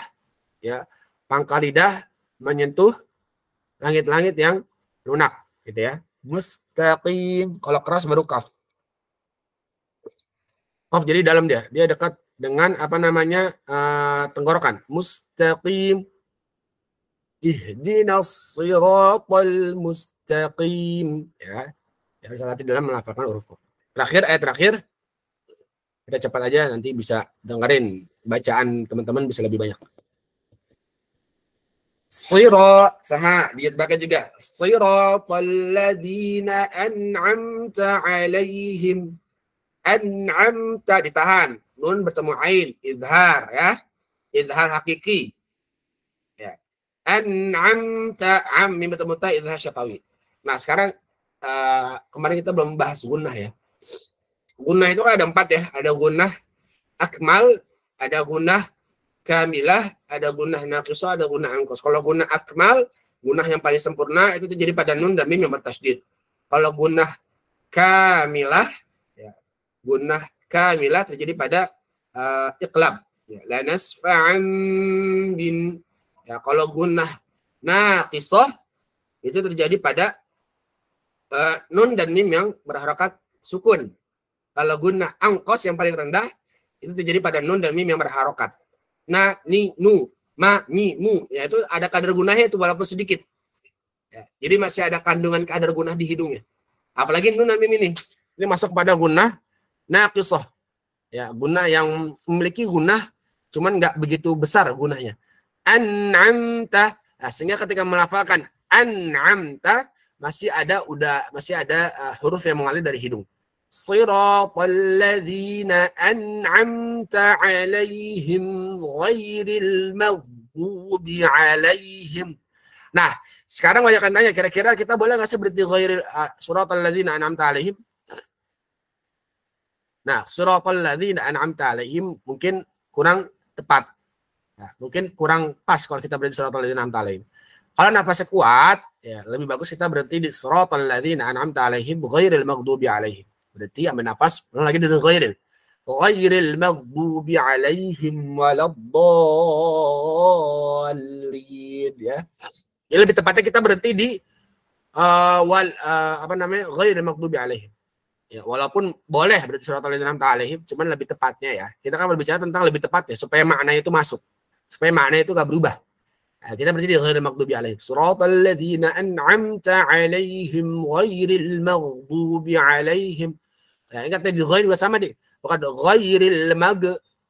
ya. Pangkal lidah menyentuh langit-langit yang lunak, gitu ya. Mustaqim. Kalau keras baru qaf. Qaf jadi dalam dia dekat dengan apa namanya tenggorokan. Mustaqim. Ihdinas shiratal mustaqim. Ya. Ya, bisa nanti dalam melafalkan huruf. Ayat terakhir. Kita cepat aja nanti bisa dengerin bacaan teman-teman bisa lebih banyak. Shira sama dia baca juga. Shiratal ladzina an'amta 'alaihim. An'amta ditahan. Nun bertemu ain, izhar ya. Izhar hakiki. Ya. An'amta mim bertemu ta izhar syafawi. Nah, sekarang kemarin kita belum bahas gunnah ya. Gunnah itu kan ada 4 ya. Ada gunnah akmal, ada gunnah kamilah, ada gunnah naqisah, ada gunnah angkos. Kalau gunnah akmal, gunnah yang paling sempurna itu terjadi pada nun dan mim yang bertasydid. Kalau gunnah kamilah, ya, gunnah kamilah terjadi pada iqlab. Ya, la nasfa'an bin. Ya, kalau gunnah naqisah itu terjadi pada nun dan mim yang berharakat sukun. Kalau gunnah angkos yang paling rendah itu terjadi pada nun dan mim yang berharokat. Na, ni, nu, ma, mi, mu. Ya, itu ada kadar gunnahnya itu walaupun sedikit. Ya, jadi masih ada kandungan kadar gunnah di hidungnya. Apalagi nun dan mim ini. Ini masuk pada gunnah naqisah. Ya, gunnah yang memiliki gunnah cuman nggak begitu besar gunnahnya. An'amta. Nah, sehingga ketika melafalkan an'amta masih ada huruf yang mengalir dari hidung. Shiratal ladzina an'amta 'alaihim ghairil maghdubi 'alaihim. Nah, sekarang banyak yang tanya, kira-kira kita boleh nggak sih berarti ghairil shiratal ladzina an'amta 'alaihim? Nah, shiratal ladzina an'amta 'alaihim mungkin kurang tepat. Nah, mungkin kurang pas kalau kita berarti shiratal ladzina an'amta 'alaihim. Kalau nafasnya kuat, ya lebih bagus kita berhenti di shiratal ladzina an'amta 'alaihim ghairil maghdubi 'alaihim. Berarti ambil nafas, ulang lagi dari ghairil. Ghairil maghdubi 'alaihim waladdallin, ya. Jadi lebih tepatnya kita berhenti di ghairil maghdubi 'alaihim. Ya, walaupun boleh berarti shiratal ladzina an'amta 'alaihim, cuman lebih tepatnya ya. Kita kan berbicara tentang lebih tepat ya supaya maknanya itu masuk. Supaya maknanya itu enggak berubah. Nah, kita berarti di ghairil maghdubi 'alaihim. Shiratal ladzina an'amta 'alaihim ghairil maghdubi 'alaihim. Ya, ingat tadi ghair juga sama deh. Bukan ghairil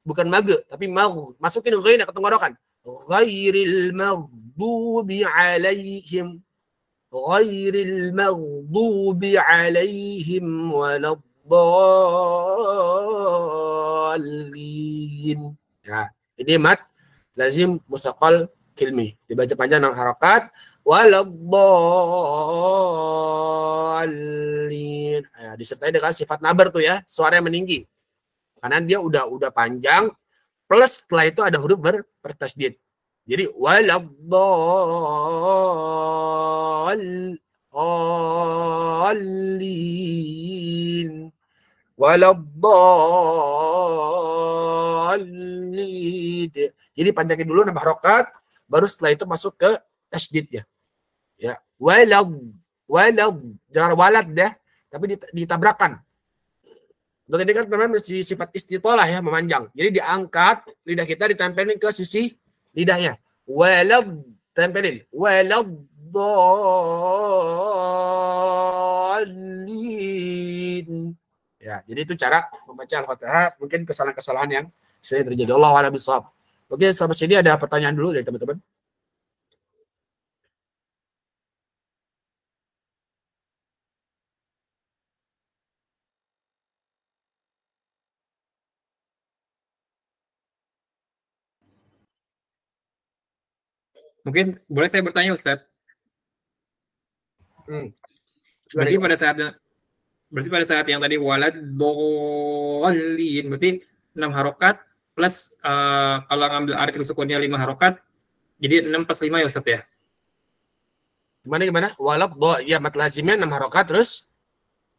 bukan tapi masukin ghair ke tenggorokan. Ghairil maghdubi 'alaihim. Ghairil maghdubi 'alaihim waladdallin. Ya, ini mat lazim mutsaqal kilmi. Dibaca panjang dengan harakat waladdallin. Ya, disertai dengan sifat nabar tuh ya, suara yang meninggi. Karena dia udah panjang plus setelah itu ada huruf bertasydid. Jadi waladdallin. Waladdallin. Jadi panjangin dulu nambah harokat, baru setelah itu masuk ke tasydid ya. Ya, walad, jangan walad ya, tapi ditabrakkan. Untuk ini kan memang sifat istitolah ya, memanjang. Jadi diangkat lidah kita ditempelin ke sisi lidahnya. Walad, tempelin. Waladdallin. Ya, jadi itu cara membaca Al-Fatihah. Mungkin kesalahan-kesalahan yang sering terjadi. Allahu a'lam bishawab. Oke, sampai sini ada pertanyaan dulu dari teman-teman. Mungkin boleh saya bertanya, Ustadz? Berarti pada saat yang tadi walad dolin, berarti 6 harokat plus kalau ngambil arti sukunnya 5 harokat, jadi 6 plus 5 ya Ustadz ya? Gimana? Walad do, ya mat lazimnya 6 harokat terus?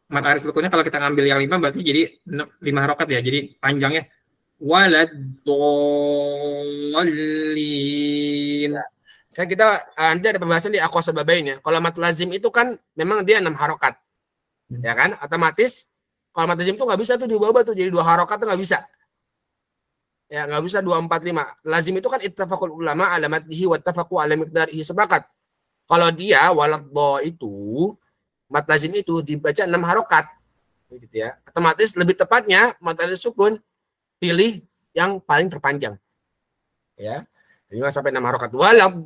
Mat arti sukunnya kalau kita ngambil yang 5 berarti jadi 5 harokat ya, jadi panjangnya walad dolin. Ya. Kan kita nanti ada pembahasan di aqwas babain ya. Kalau mat lazim itu kan memang dia 6 harokat. Ya kan? Otomatis kalau mat lazim itu nggak bisa tuh diubah tuh jadi 2 harokat tuh nggak bisa. Ya nggak bisa 2, 4, 5. Lazim itu kan ittafaqul ulama ala matnihi wa ittafaqu ala miqdarihi, sepakat. Kalau dia walad do itu mat lazim itu dibaca 6 harokat. Gitu ya. Otomatis lebih tepatnya mat lazim sukun pilih yang paling terpanjang. Ya. 5 sampai 6 harokat. Waladhdallin.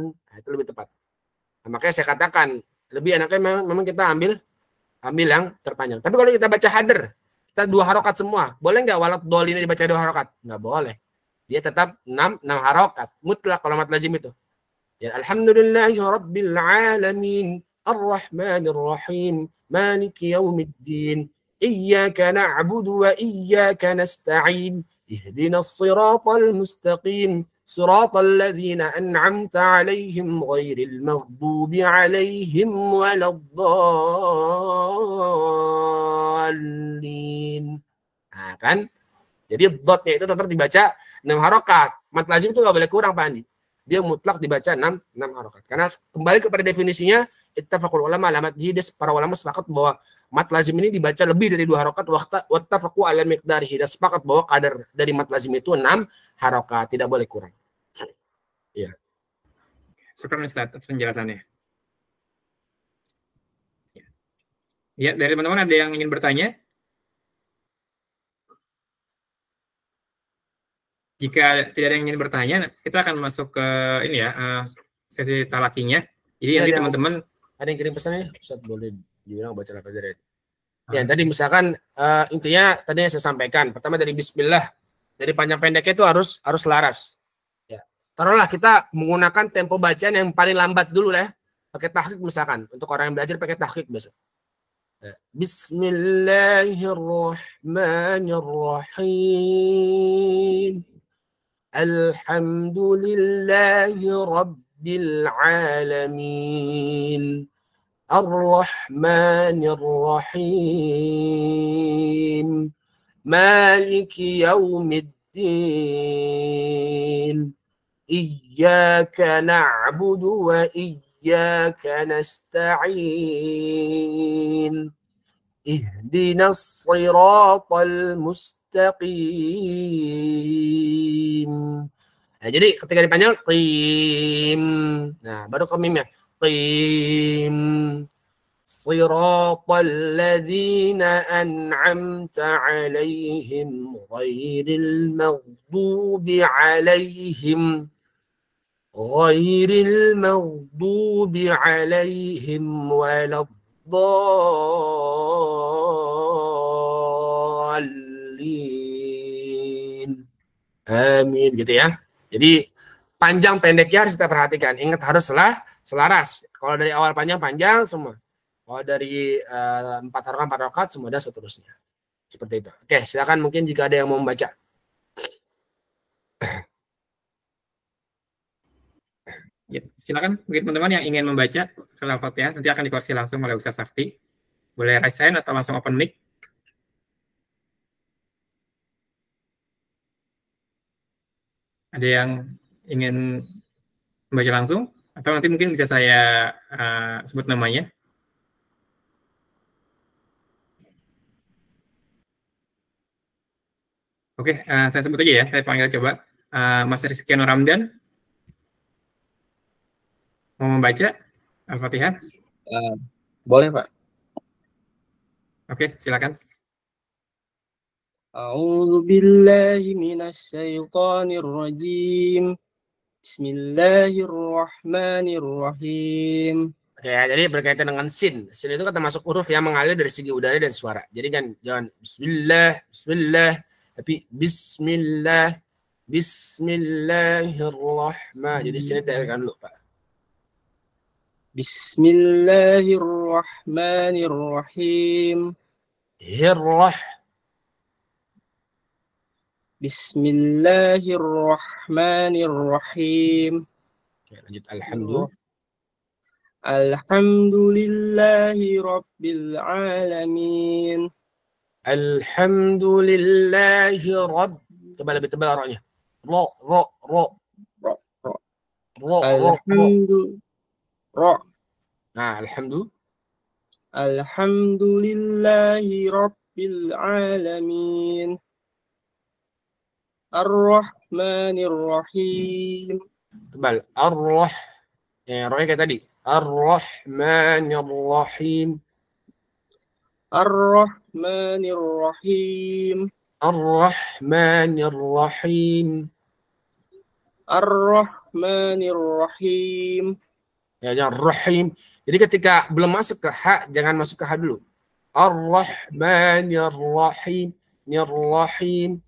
Nah, itu lebih tepat. Nah, makanya saya katakan lebih enaknya memang kita ambil yang terpanjang. Tapi kalau kita baca hader, kita 2 harokat semua. Boleh nggak waladhdallin dibaca 2 harokat? Nggak boleh. Dia tetap 6 harokat. Mutlak kalau mat lazim itu. Ya, alhamdulillahi rabbil alamin. Ar-Rahmanir Rahim. Maliki yaumiddin. إياك نعبد وإياك نستعين اهدنا الصراط المستقيم صراط الذين أنعمت عليهم غير المغضوب عليهم ولا الضالين. Nah, kan? Jadi dotnya itu tetap dibaca 6 harokat. Mat lazim itu nggak boleh kurang, Pak Andi. Dia mutlak dibaca 6 harokat. Karena kembali kepada definisinya, ittafaqul ulama ala matnihi, para ulama sepakat bahwa mat lazim ini dibaca lebih dari 2 harokat, wattafaqu ala miqdarihi, dan sepakat bahwa kadar dari mat lazim itu 6 harokat, tidak boleh kurang. Iya. Syukran Ustaz atas penjelasannya. Ya, dari teman-teman ada yang ingin bertanya? Jika tidak ada yang ingin bertanya, kita akan masuk ke ini ya, sesi talakinya. Jadi nanti teman-teman ada yang kirim pesannya, Ustaz boleh diulang baca apa dari. Ya, tadi misalkan intinya tadi yang saya sampaikan, pertama dari bismillah, dari panjang pendeknya itu harus laras. Ya. Taruhlah kita menggunakan tempo bacaan yang paling lambat dulu ya, pakai tahqiq misalkan. Untuk orang yang belajar pakai tahqiq biasa. Ya. Bismillahirrahmanirrahim. Alhamdulillahi rabbil alamin. Ar-Rahmanir-Rahim. Maliki yaumiddin. Iyyaka na'budu wa iyyaka nasta'in. Ihdinas siratal mustaqim. Nah, jadi ketika dipanjang qim. Nah, baru ke mimnya. Qim. Siratal ladzina an'amta 'alaihim ghairil maghdubi 'alaihim waladdallin. Amin, gitu ya. Jadi panjang pendeknya harus kita perhatikan. Ingat harus selaras. Kalau dari awal panjang semua. Kalau dari 4 rakaat semua dan seterusnya. Seperti itu. Oke, silakan mungkin jika ada yang mau membaca. Ya, silakan mungkin teman-teman yang ingin membaca Al-Fatihah nanti akan dikoreksi langsung oleh Ustaz Sakti. Boleh raise hand atau langsung open mic. Ada yang ingin membaca langsung atau nanti mungkin bisa saya sebut namanya. Oke, saya sebut aja ya. Saya panggil coba Mas Rizkiano Ramdan. Mau membaca Al-Fatihah? Boleh, Pak. Oke, silakan. A'udzu billahi minasy syaithanir rajim. Bismillahirrahmanirrahim. Oke, jadi berkaitan dengan sin. Sin itu kan termasuk huruf yang mengalir dari segi udara dan suara. Jadi kan jangan bismillah, tapi bismillah. Bismillahirrahmanirrahim. Jadi sini tekan dulu, Pak. Bismillahirrahmanirrahim. Hirrah. Bismillahirrahmanirrahim. Oke, lanjut. Alhamdulillah. Alhamdulillahi Rabbil Alamin. Alhamdulillahi Rabb. Coba lebih tebal roknya. Ro. Nah, Alhamdulillahi Rabbil Alamin. Ar-Rahmanir-Rahim. Tebal. Ar-Rah. Roknya kayak tadi. Ar-Rahmanir-Rahim. Ar-Rahmanir-Rahim. Ar-Rahmanir-Rahim. Ar-Rahmanir-Rahim. Ya, jangan rahim. Jadi ketika belum masuk ke ha, jangan masuk ke ha dulu. Ar-Rahmanir-Rahim. Nir-Rahim.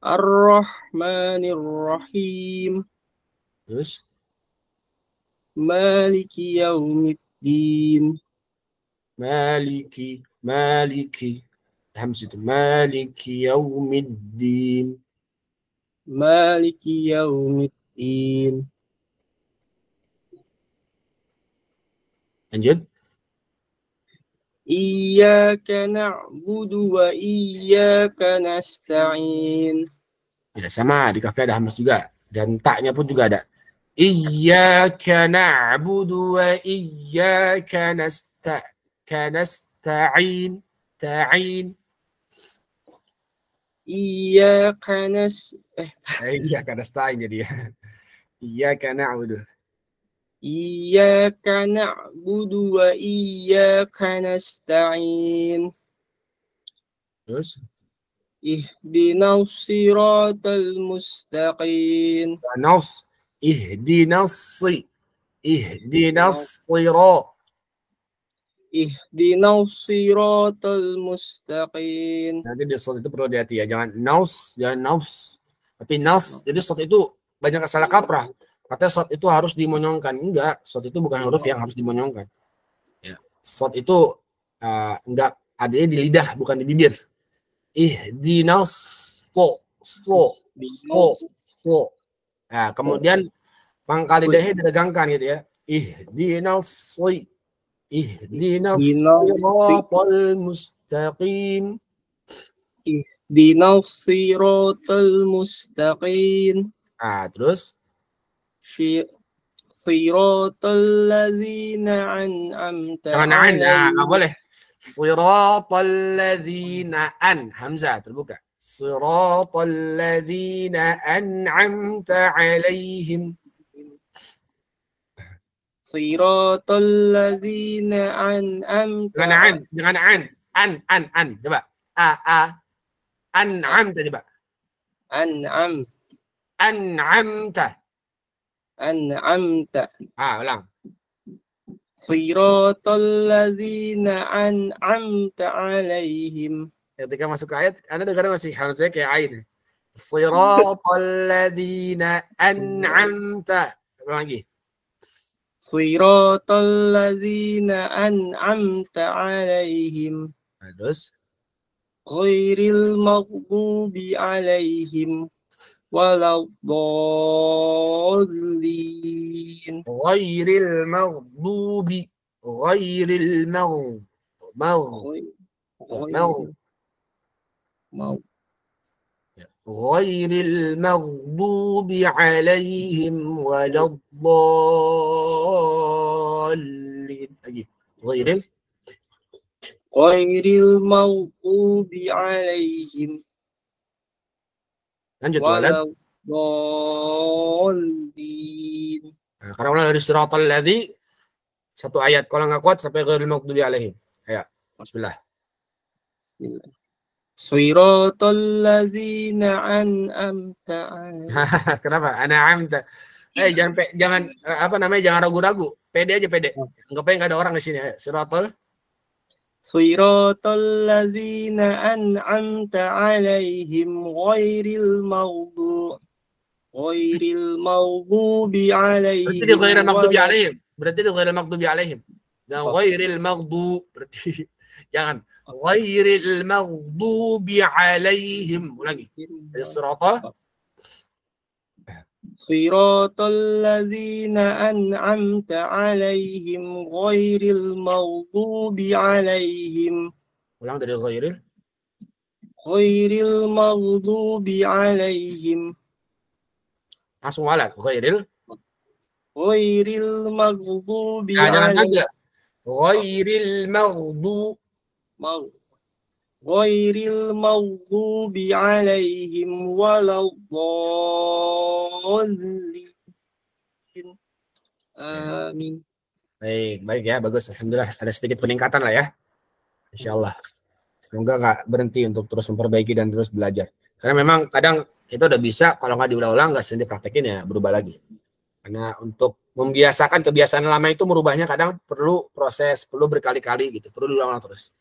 Ar-Rahmanir-Rahim. Terus. Maliki Yaumiddin. Maliki. Hamzah itu. Maliki Yaumiddin. Maliki Yaumiddin. Lanjut. Iyyaka na'budu wa iyyaka nasta'in. Ya, sama, di kafnya ada hamzah juga. Dan taknya pun juga ada. Iyyaka na'budu wa iyyaka nasta'in. Ta'in. Iyyaka nasta'in jadi ya. Iyyaka na'budu. Iyyaka na'budu wa iyyaka nasta'in. Terus? Ihdinas siratal mustaqim. Ihdinas siratal mustaqim. Nanti di shot itu perlu hati-hati ya. Jangan naus. Tapi nas, jadi shot itu banyak salah kaprah. Katanya shot itu harus dimonyongkan. Enggak, shot itu bukan huruf yang harus dimonyongkan. Ya. Shot itu enggak adanya di lidah, bukan di bibir. Ihdinas slow. Nah, kemudian pangkal lidahnya ditegangkan gitu ya. Ihdinas siratal mustaqim. Ihdinas siratal mustaqim. Terus siratal ladzina an'amta alaihim. Enggak boleh. Siratal ladzina hamzah terbuka. Siratal ladzina an'amta alaihim. Siratal ladzina an'amta. Jangan an. Coba. An'amta coba. An'amta. Ulang. Siratal ladzina an'amta alaihim. Ketika masuk ke ayat, Anda dengar masih hamzah kayak ain. Siratal ladzina an'amta. Ulang lagi. Siratal ladzina an'amta alaihim. Terus Ghairil maghdubi alaihim waladdallin. Ghairil maghdubi. Ghairil maghdubi alaihim waladdallin. Lagi. Ghairil maghdubi alaihim. Lanjut walad. Waladdallin. Karena ulang dari siratal ladzi satu ayat. Kalau nggak kuat sampai ghairil maghdubi alaihim. Ayo, bismillah. Siratal ladzina an'amta alaihim. Kenapa? An'amta. Jangan jangan ragu-ragu. Pede aja pede. Enggak pengen nggak ada orang di sini. Siratal Siratal ladzina an'amta 'alaihim ghairil maghdubi 'alaihim Berarti ghairil maghdubi 'alaihim. Berarti ghairil maghdubi 'alaihim. Dan ghairil maghdub berarti jangan ghairil maghdubi 'alaihim. Ulangi. Sirata Siratal ladzina an'amta 'alaihim ghairil maghdubi 'alaihim. Ulang dari ghairil maghdubi 'alaihim. langsung walat ghairil Maghdubi jangan 'alaihim. agak ghairil maghdub Ghairil maghdubi 'alaihim waladdallin. Amin. baik ya, bagus, alhamdulillah ada sedikit peningkatan lah ya, insyaallah. Semoga nggak berhenti untuk terus memperbaiki dan terus belajar, karena memang kadang kita udah bisa, kalau nggak diulang-ulang nggak sendiri praktekin ya berubah lagi. Karena untuk membiasakan kebiasaan lama itu merubahnya kadang perlu proses, perlu berkali-kali gitu, perlu diulang-ulang terus.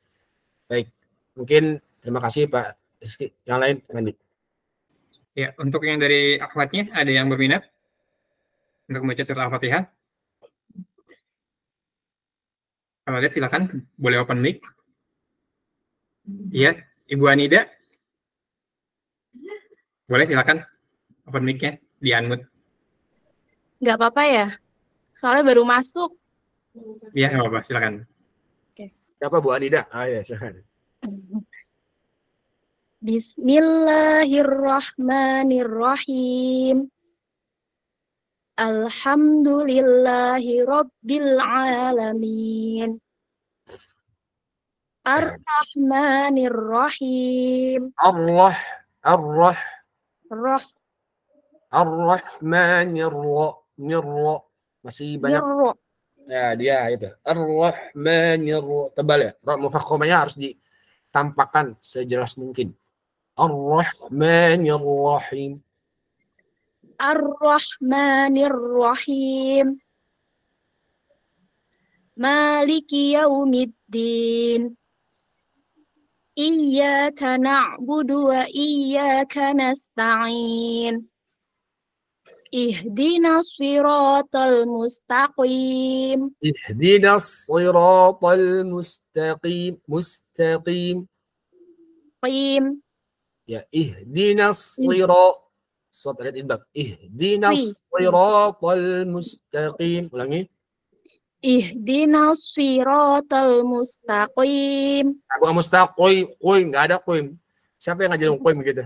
Baik, mungkin terima kasih Pak Rizky. Yang lain lanjut. Ya, untuk yang dari akhwatnya ada yang berminat untuk membaca surat Al-Fatihah? Kalau ada silakan, boleh open mic. Iya, Ibu Anida. Boleh silakan open mic-nya, di-unmute. Nggak apa-apa ya? Soalnya baru masuk. Iya, nggak apa-apa, silakan. Siapa Bu Anida? Ah ya, silakan. Bismillahirrahmanirrahim. Alhamdulillahi Rabbil Alamin. Ar-Rahmanir-Rahim. Ar-Rahmanir-Rahim. Masih banyak. Ya, dia itu. Ar-Rahmanir-Rahim. Tebal ya. Ra mufakhamanya harus ditampakkan sejelas mungkin. Ar-Rahmanir-Rahim. Ar-Rahmanir-Rahim. Maliki yaumiddin. Iyyaka na'budu wa iyyaka nasta'in. Ihdinas siratal mustaqim. Ihdinas siratal mustaqim. Mustaqim. Qim. Ya, ihdinas siratal Ihdinas siratal mustaqim. Ulangi. Ihdinas siratal mustaqim. Bukan mustaqim, nggak ada qim. Siapa yang ngajarin qim gitu?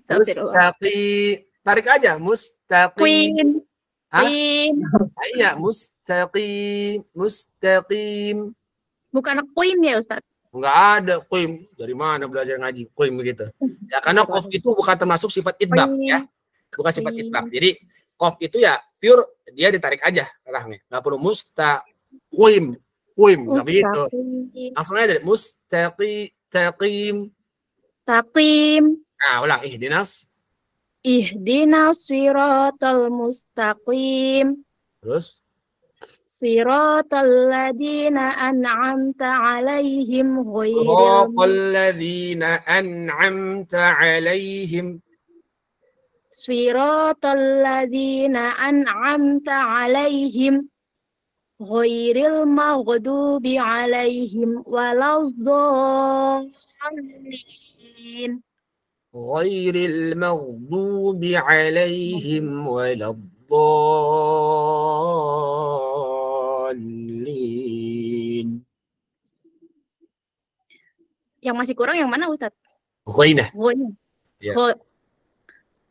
Mustaqim. Tarik aja, mustaqim. Qim. Iya, mustaqim, mustaqim. Bukan qim ya, Ustaz? Enggak ada qim. Dari mana belajar ngaji qim begitu? Ya karena qaf itu bukan termasuk sifat idbaq ya. Bukan sifat idbaq. Jadi qaf itu ya pure dia ditarik aja rahangnya. Enggak perlu mustaqim, enggak begitu. Langsung aja dari mustaqim. Taqim. Nah, ulang ihdinas siratal mustaqim. Terus Siratal ladzina an'amta 'alaihim Siratal ladzina an'amta 'alaihim. Siratal ladzina an'amta 'alaihim ghairil maghdubi 'alaihim waladdallin. Ghairil maghdubi 'alaihim waladdallin. Yang masih kurang yang mana, Ustaz? Ghainah. Ya.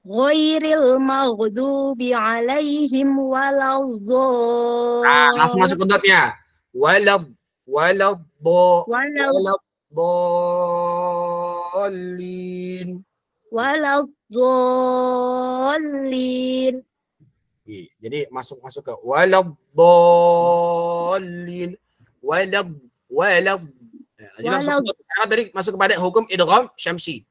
Ghairil maghdubi 'alaihim waladdallin. Langsung masuk ke dotnya. Waladdallin. Waladdallin. Jadi masuk ke waladdallin. Tadi masuk kepada hukum idgham syamsi.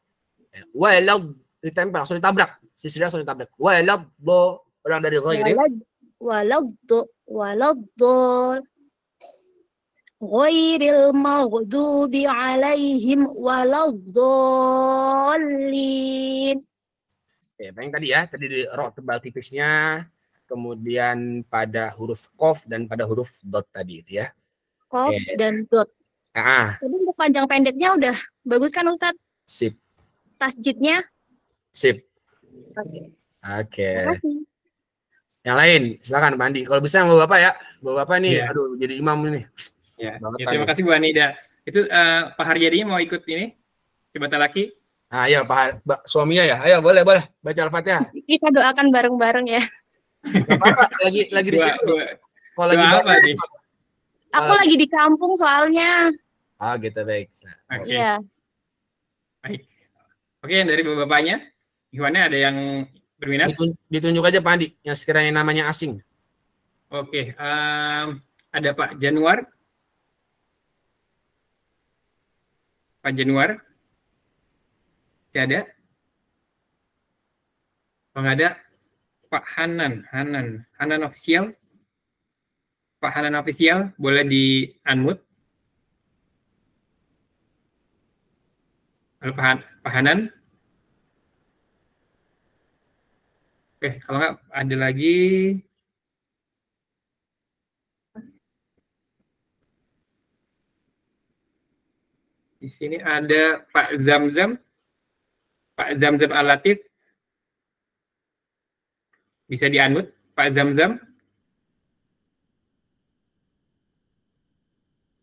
Ditempel, langsung ditabrak. Sisi langsung ditabrak. Ulang dari ghairi. ghairil maghdubi alaihim waladdallin. Oke, yang tadi ya, tadi di ro tebal tipisnya, kemudian pada huruf qaf dan pada huruf dot tadi itu ya. Qaf Oke. dan dot. Tapi untuk panjang pendeknya udah bagus kan Ustadz? Sip, Tasjidnya? sip. Oke. Oke. Makasih. Yang lain, silakan Pak Andi. Kalau bisa bawa Bapak ya. Bawa Bapak nih, Iya. aduh jadi imam ini. Ya, Bangetan terima nih. kasih Bu Anida. Itu Pak Haryadinya mau ikut ini? Coba laki. Ah, ya Pak suaminya ya. Ayo boleh baca Al-Fatihah. Kita doakan bareng-bareng ya. Gak apa-apa, lagi di situ. Kalau lagi Doa apa baca. nih? Aku lagi di kampung soalnya. Ah, gitu baik. Oke. Iya. Baik. Oke, yang dari Bapak-bapaknya, Ikhwannya ada yang berminat? Ditunjuk aja Pak Andi yang sekiranya namanya asing. Oke, ada Pak Januar. Pak Januar. Tidak ada? Kalau nggak ada, Pak Hanan official. Pak Hanan official, boleh di unmute. Halo Pak Hanan. Oke, kalau nggak ada lagi. Di sini ada Pak Zamzam. Pak Zamzam Al-Latif. Bisa di-unmute, Pak Zamzam.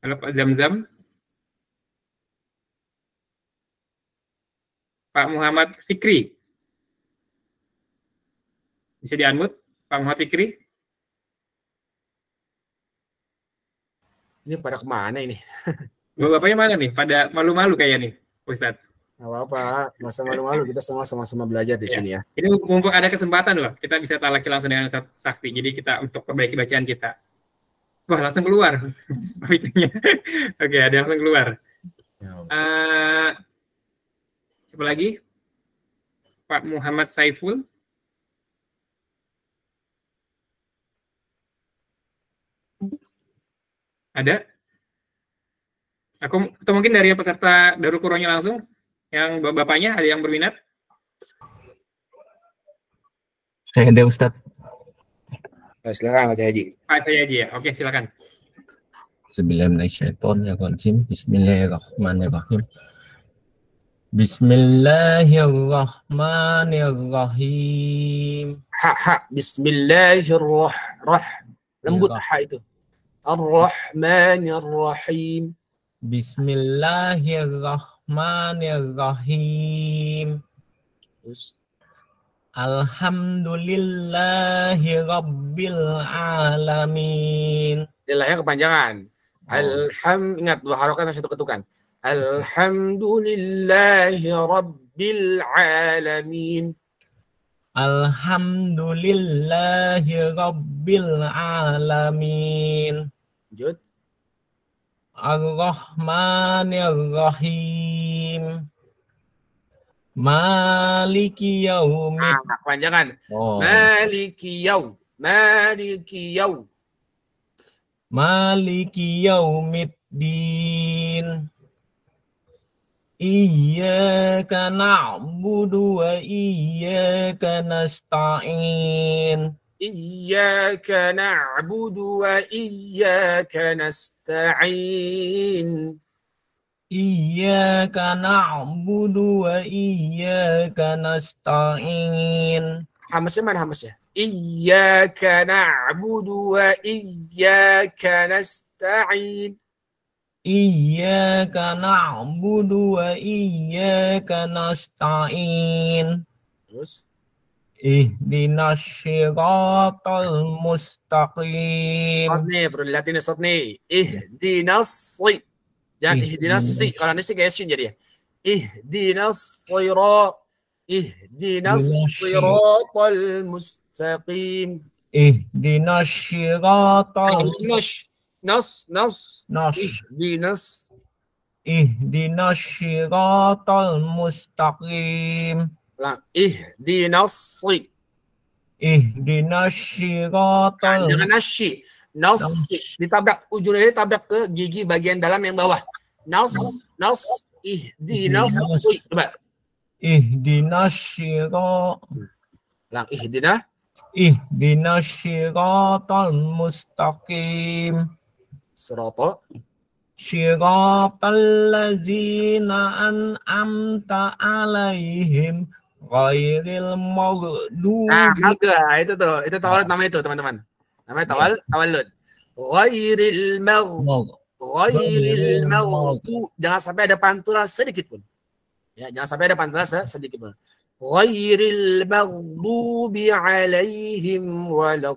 Halo Pak Zamzam. Pak Muhammad Fikri. Bisa di-unmute, Pak Muhammad Fikri. Ini pada kemana ini? Bapaknya mana nih? Pada malu-malu kayak nih, Ustadz. Gak apa-apa, masa malu-malu, kita semua sama-sama belajar di sini ya. Ini mumpung ada kesempatan loh, kita bisa talaki langsung dengan Ustadz Sakti. Jadi kita untuk perbaiki bacaan kita. Wah, langsung keluar. Oke, ada yang langsung keluar. Siapa lagi? Pak Muhammad Saiful. Ada? Atau mungkin dari peserta Darul Qur'annya langsung, yang bapaknya ada yang berminat? Saya ada Ustadz. Silakan Pak Haji. Pak saya aja ya. Oke, silakan. Bismillahirrahmanirrahim. Bismillahirrahmanirrahim. Bismillahirrahmanirrahim. Bismillahirrahmanirrahim. Lembut ha itu. Ar-Rahmanir-Rahim. Bismillahirrahmanirrahim. Terus. Alhamdulillahi Rabbil Alamin. Lillahnya kepanjangan. Ingat dua harokat dan satu ketukan. Alhamdulillahi Rabbil Alamin. Alhamdulillahi Rabbil Alamin. Lanjut. Ar-Rahmanir-Rahim. Maliki yaumid. Kepanjangan. Maliki yaum. Maliki yaumiddin. Iyyaka na'budu wa iyyaka nasta'in. Iyyaka na'budu wa iyyaka nasta'in. Iyyaka na'budu wa iyyaka nasta'in. Hamasnya mana hamasnya? Iyyaka na'budu wa iyyaka nasta'in. Iyyaka na'budu wa iyyaka nasta'in. Terus? Ihdinas siratal mustaqim. Sot nih, perlu dilihatin nih sot nih. Ihdinas si. Jangan ihdinas si. Kalau ini sih kayak sin jadi ya. Ihdinas siratal mustaqim. Ihdinas siratal Ihdinas siratal mustaqim. Ihdinas si. Ihdinas siratal. Jangan nasyi. Naus ditabrak, ujungnya ditabrak ke gigi bagian dalam yang bawah. Naus ihdinas. Coba. Ihdinas syiratal Ulang, ihdina. Ihdinas syiratal mustaqim. Syiratal ladzina an'amta alaihim ghairil maghdubi. Nah, itu tuh, itu tawalud namanya itu, teman-teman. Namanya tawalud. Ghairil maghdubi. Jangan sampai ada pantulan sedikit pun. Ya, jangan sampai ada pantulan sedikit pun. Ghairil maghdubi alaihim waladdallin.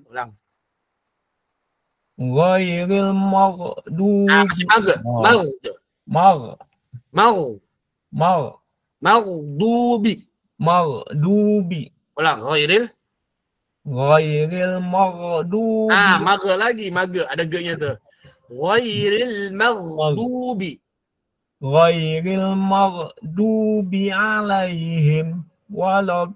Ulang. Ghairil maghdubi. Masih maghdubi. Ulang, ghairil maghdubi. Lagi, ada g-nya tuh. Ghairil maghdubi. Ghairil maghdubi alaihim waladdallin.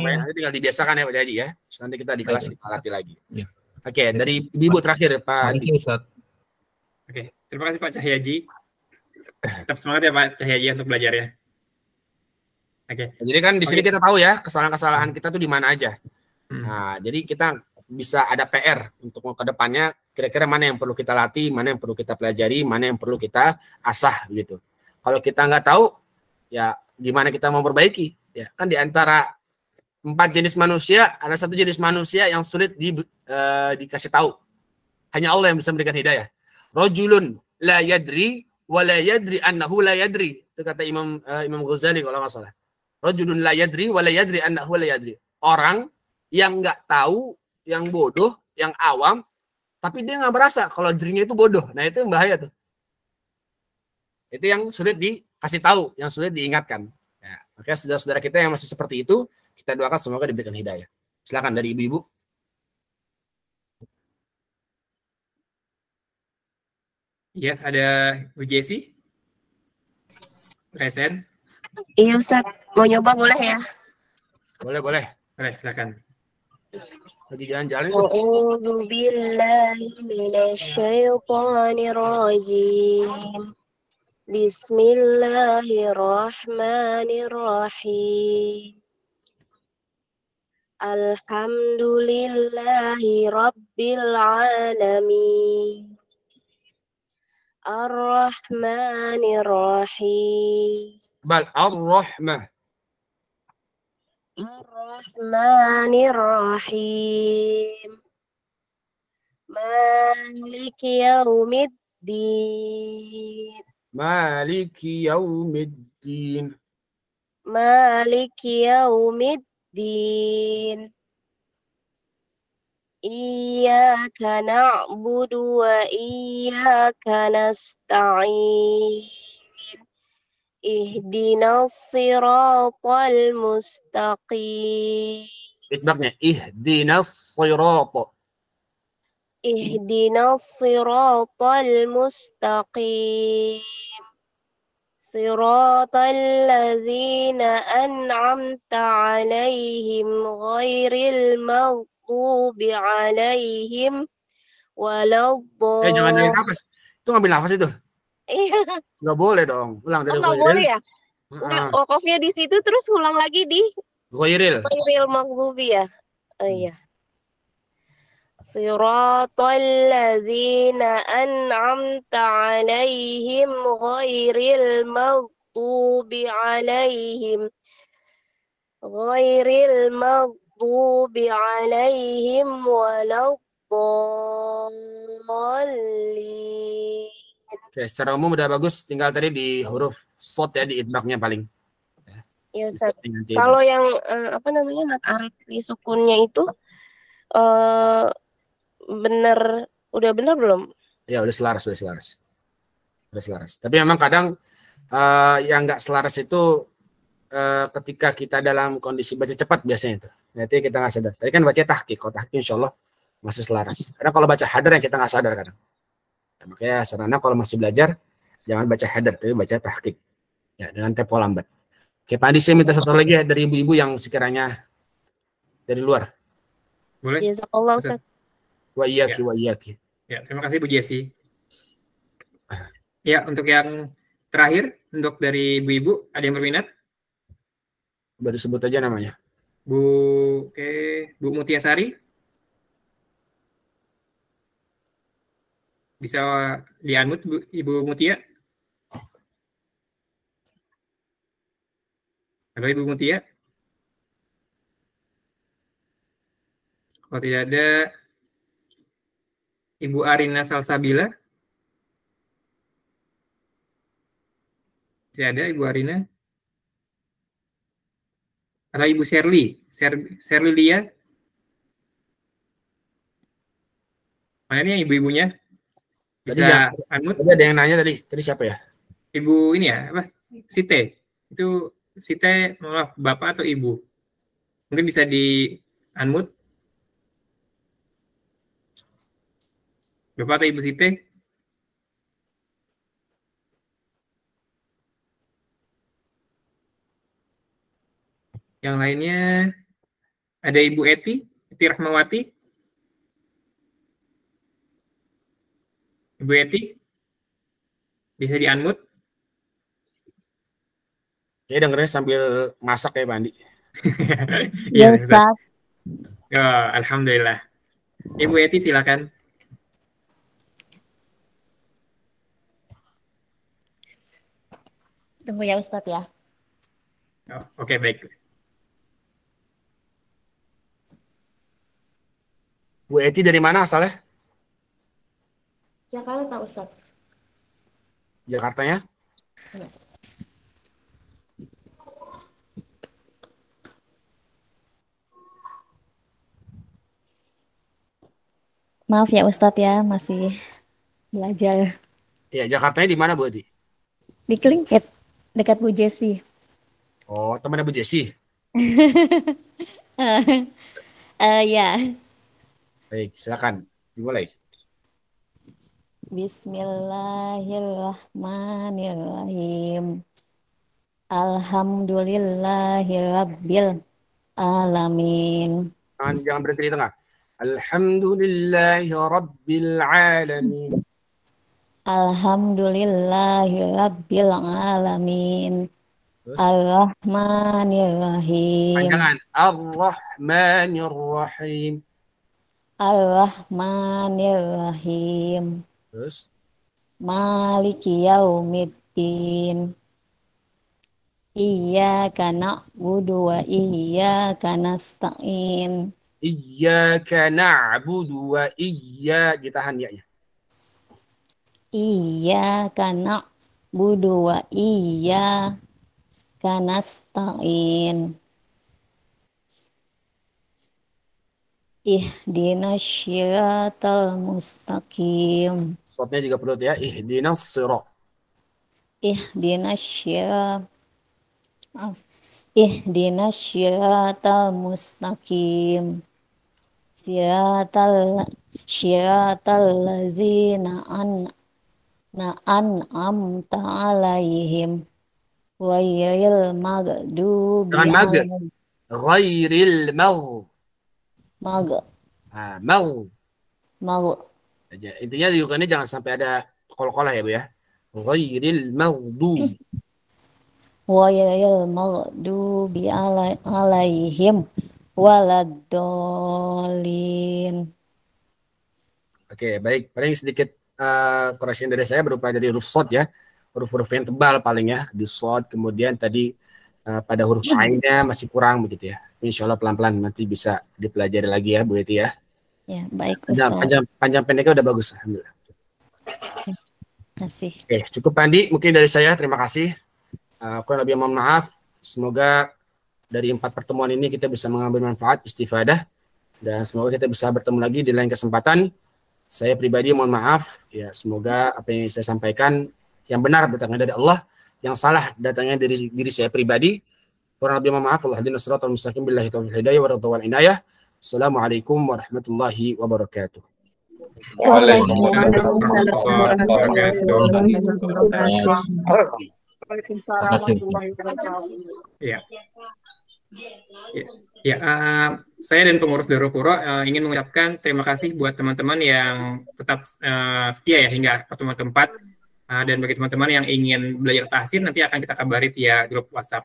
Nanti tinggal dibiasakan ya Pak Haji ya. Terus nanti kita di kelas kita latih lagi. Ya. Oke, dari Ibu terakhir Pak Andi. Oke, terima kasih Pak Cahyaji. Tetap semangat ya Pak Cahyaji untuk belajar ya. Oke. Jadi kan di sini kita tahu ya kesalahan-kesalahan kita tuh di mana aja. Nah, jadi kita bisa ada PR untuk ke depannya kira-kira mana yang perlu kita latih, mana yang perlu kita pelajari, mana yang perlu kita asah gitu. Kalau kita nggak tahu, ya gimana kita mau perbaiki? Ya kan di antara 4 jenis manusia ada 1 jenis manusia yang sulit dikasih tahu. Hanya Allah yang bisa memberikan hidayah. Rajulun la yadri wa la yadri annahu la yadri. Itu kata Imam Ghazali kalau nggak salah. Rajulun la yadri wa la yadri annahu la yadri. Orang yang nggak tahu, yang bodoh, yang awam, tapi dia nggak merasa kalau dirinya itu bodoh. Nah itu yang bahaya tuh. Itu yang sulit dikasih tahu, yang sulit diingatkan. Ya, makanya saudara-saudara kita yang masih seperti itu, kita doakan semoga diberikan hidayah. Silakan dari ibu-ibu. Iya, ada Bu Jessi. Present. Iya Ustaz, mau nyoba boleh ya? Boleh. Boleh, silakan. Lagi jalan-jalan itu. A'udzu billahi minasyaitonir rajim. Bismillahirrahmanirrahim. Alhamdulillahi rabbil alamin. Ar-Rahmanir-Rahim. Ar-Rahmah. Ar-Rahmanir-Rahim. Maliki yaumiddin. Maliki yaumiddin. Maliki yaumiddin. Iyyaka na'budu wa iyyaka nasta'in. Ihdinas siratal mustaqim. Itbaknya ihdinas sirata. Ihdinas siratal mustaqim. Siratal ladzina an'amta 'alaihim ghairil maghdubi 'alaihim waladdallin. Jangan dari nafas. Itu ngambil nafas itu. Iya. Nggak boleh dong. Ulang dari nggak boleh ya? Enggak, wakafnya di situ terus ulang lagi di ghairil maghdubi ya. Oh iya. Siratal ladzina an'amta 'alaihim ghairil maghdubi 'alaihim waladdallin. Oke, secara umum udah bagus, tinggal tadi di huruf shot ya, di itbaknya paling. Ya, Ustaz. Kalau yang apa namanya mat arif di sukunnya itu udah bener belum? Ya, udah selaras. Tapi memang kadang yang nggak selaras itu ketika kita dalam kondisi baca cepat biasanya itu. Nanti kita nggak sadar. Tadi kan baca tahqiq, kalau tahqiq insya Allah masih selaras. Karena kalau baca hadar yang kita nggak sadar kadang. Nah, makanya sarana kalau masih belajar jangan baca hadar, tapi baca tahqiq. Ya, dengan tempo lambat. Oke, Pak Andi, saya minta satu lagi ya dari ibu-ibu yang sekiranya dari luar. Boleh? Jazakallah Ustaz. Ustaz. Wa iyyaki wa iyyaki. Ya, terima kasih Bu Jesi. Ya, untuk yang terakhir, untuk dari ibu-ibu, ada yang berminat? Baru sebut aja namanya. Bu Mutia Sari. Bisa di-unmute Ibu Mutia? Halo Ibu Mutia. Kalau tidak ada, Ibu Arina Salsabila. Masih ada Ibu Arina? Atau Ibu Sherly Lia? Mana ini ibu-ibunya? Bisa unmute? Tadi ada yang nanya tadi siapa ya? Ibu ini ya, apa? Site. Itu Site, maaf, Bapak atau Ibu? Mungkin bisa di unmute? Bapak atau Ibu Site? Yang lainnya ada Ibu Eti Rahmawati. Ibu Eti, bisa di-unmute? Ya, dengerin sambil masak ya, Pak Andi. Ya, Ustaz. Oh, alhamdulillah. Ibu Eti, silakan. Tunggu ya Ustaz ya. Oh, oke, baik. Bu Eti dari mana asalnya? Jakarta Ustaz. Jakartanya? Ya. Maaf ya Ustadz ya, masih belajar. Ya, Jakartanya di mana Bu Eti? Di Kelingkit, dekat Bu Jesi. Oh, temannya Bu Jesi? Ya. Baik, silakan. Dimulai. Bismillahirrahmanirrahim. Alhamdulillahirabbil alamin. Jangan berhenti di tengah. Alhamdulillahirabbil alamin. Alhamdulillahirabbil alamin. Ar-Rahmanir-Rahim. Panjangan. Ar-Rahmanir-Rahim. Ar-Rahmanir-Rahim. Terus? Maliki yaumiddin. Iyyaka na'budu wa iyyaka nasta'in. Iyyaka na'budu wa iyyaka, ditahan ya-nya. Iyyaka na'budu wa iyyaka nasta'in. Ihdinas syiratal mustaqim. Shotnya juga perlu ya. Ihdinas sirat. Ihdinas syiratal mustaqim. Syiratal ladzina an'amta alaihim ghairil maghdubi alaihim. Ghairil Intinya juga ini jangan sampai ada kol-kolah ya Bu ya. Ghairil maghdubi. Ghairil maghdubi alaihim waladdallin. Oke, baik. Paling sedikit koreksi dari saya berupa dari huruf shad ya. Huruf-huruf yang tebal paling ya. Di shad, kemudian tadi pada huruf ainnya masih kurang begitu ya. Insya Allah pelan-pelan nanti bisa dipelajari lagi ya Bu Eti ya. Ya, baik Ustaz. Panjang pendeknya udah bagus. Alhamdulillah. Terima kasih. Oke, cukup Andi. Mungkin dari saya terima kasih. Kurang lebih mohon maaf. Semoga dari 4 pertemuan ini kita bisa mengambil manfaat istifadah. Dan semoga kita bisa bertemu lagi di lain kesempatan. Saya pribadi mohon maaf. Ya, semoga apa yang saya sampaikan yang benar datangnya dari Allah. Yang salah datangnya dari diri saya pribadi. Kurang lebih mohon maaf. Allahumma siratal mustaqim billahi taufiq hidayah wa ridwan inayah. Assalamualaikum warahmatullahi wabarakatuh. Waalaikumsalam warahmatullahi wabarakatuh. Waalaikumsalam Makasih. warahmatullahi wabarakatuh. Ya. Ya, saya dan pengurus Darul Qura ingin mengucapkan terima kasih buat teman-teman yang tetap setia ya hingga pertemuan keempat. Dan bagi teman-teman yang ingin belajar tahsin, nanti akan kita kabari via grup WhatsApp.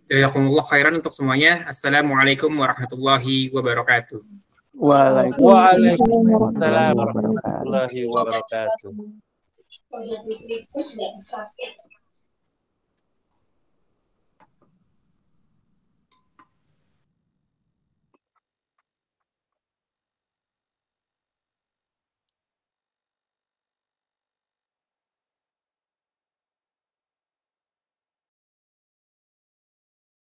Jazakumullah khairan untuk semuanya. Assalamualaikum warahmatullahi wabarakatuh. Waalaikumsalam warahmatullahi wabarakatuh.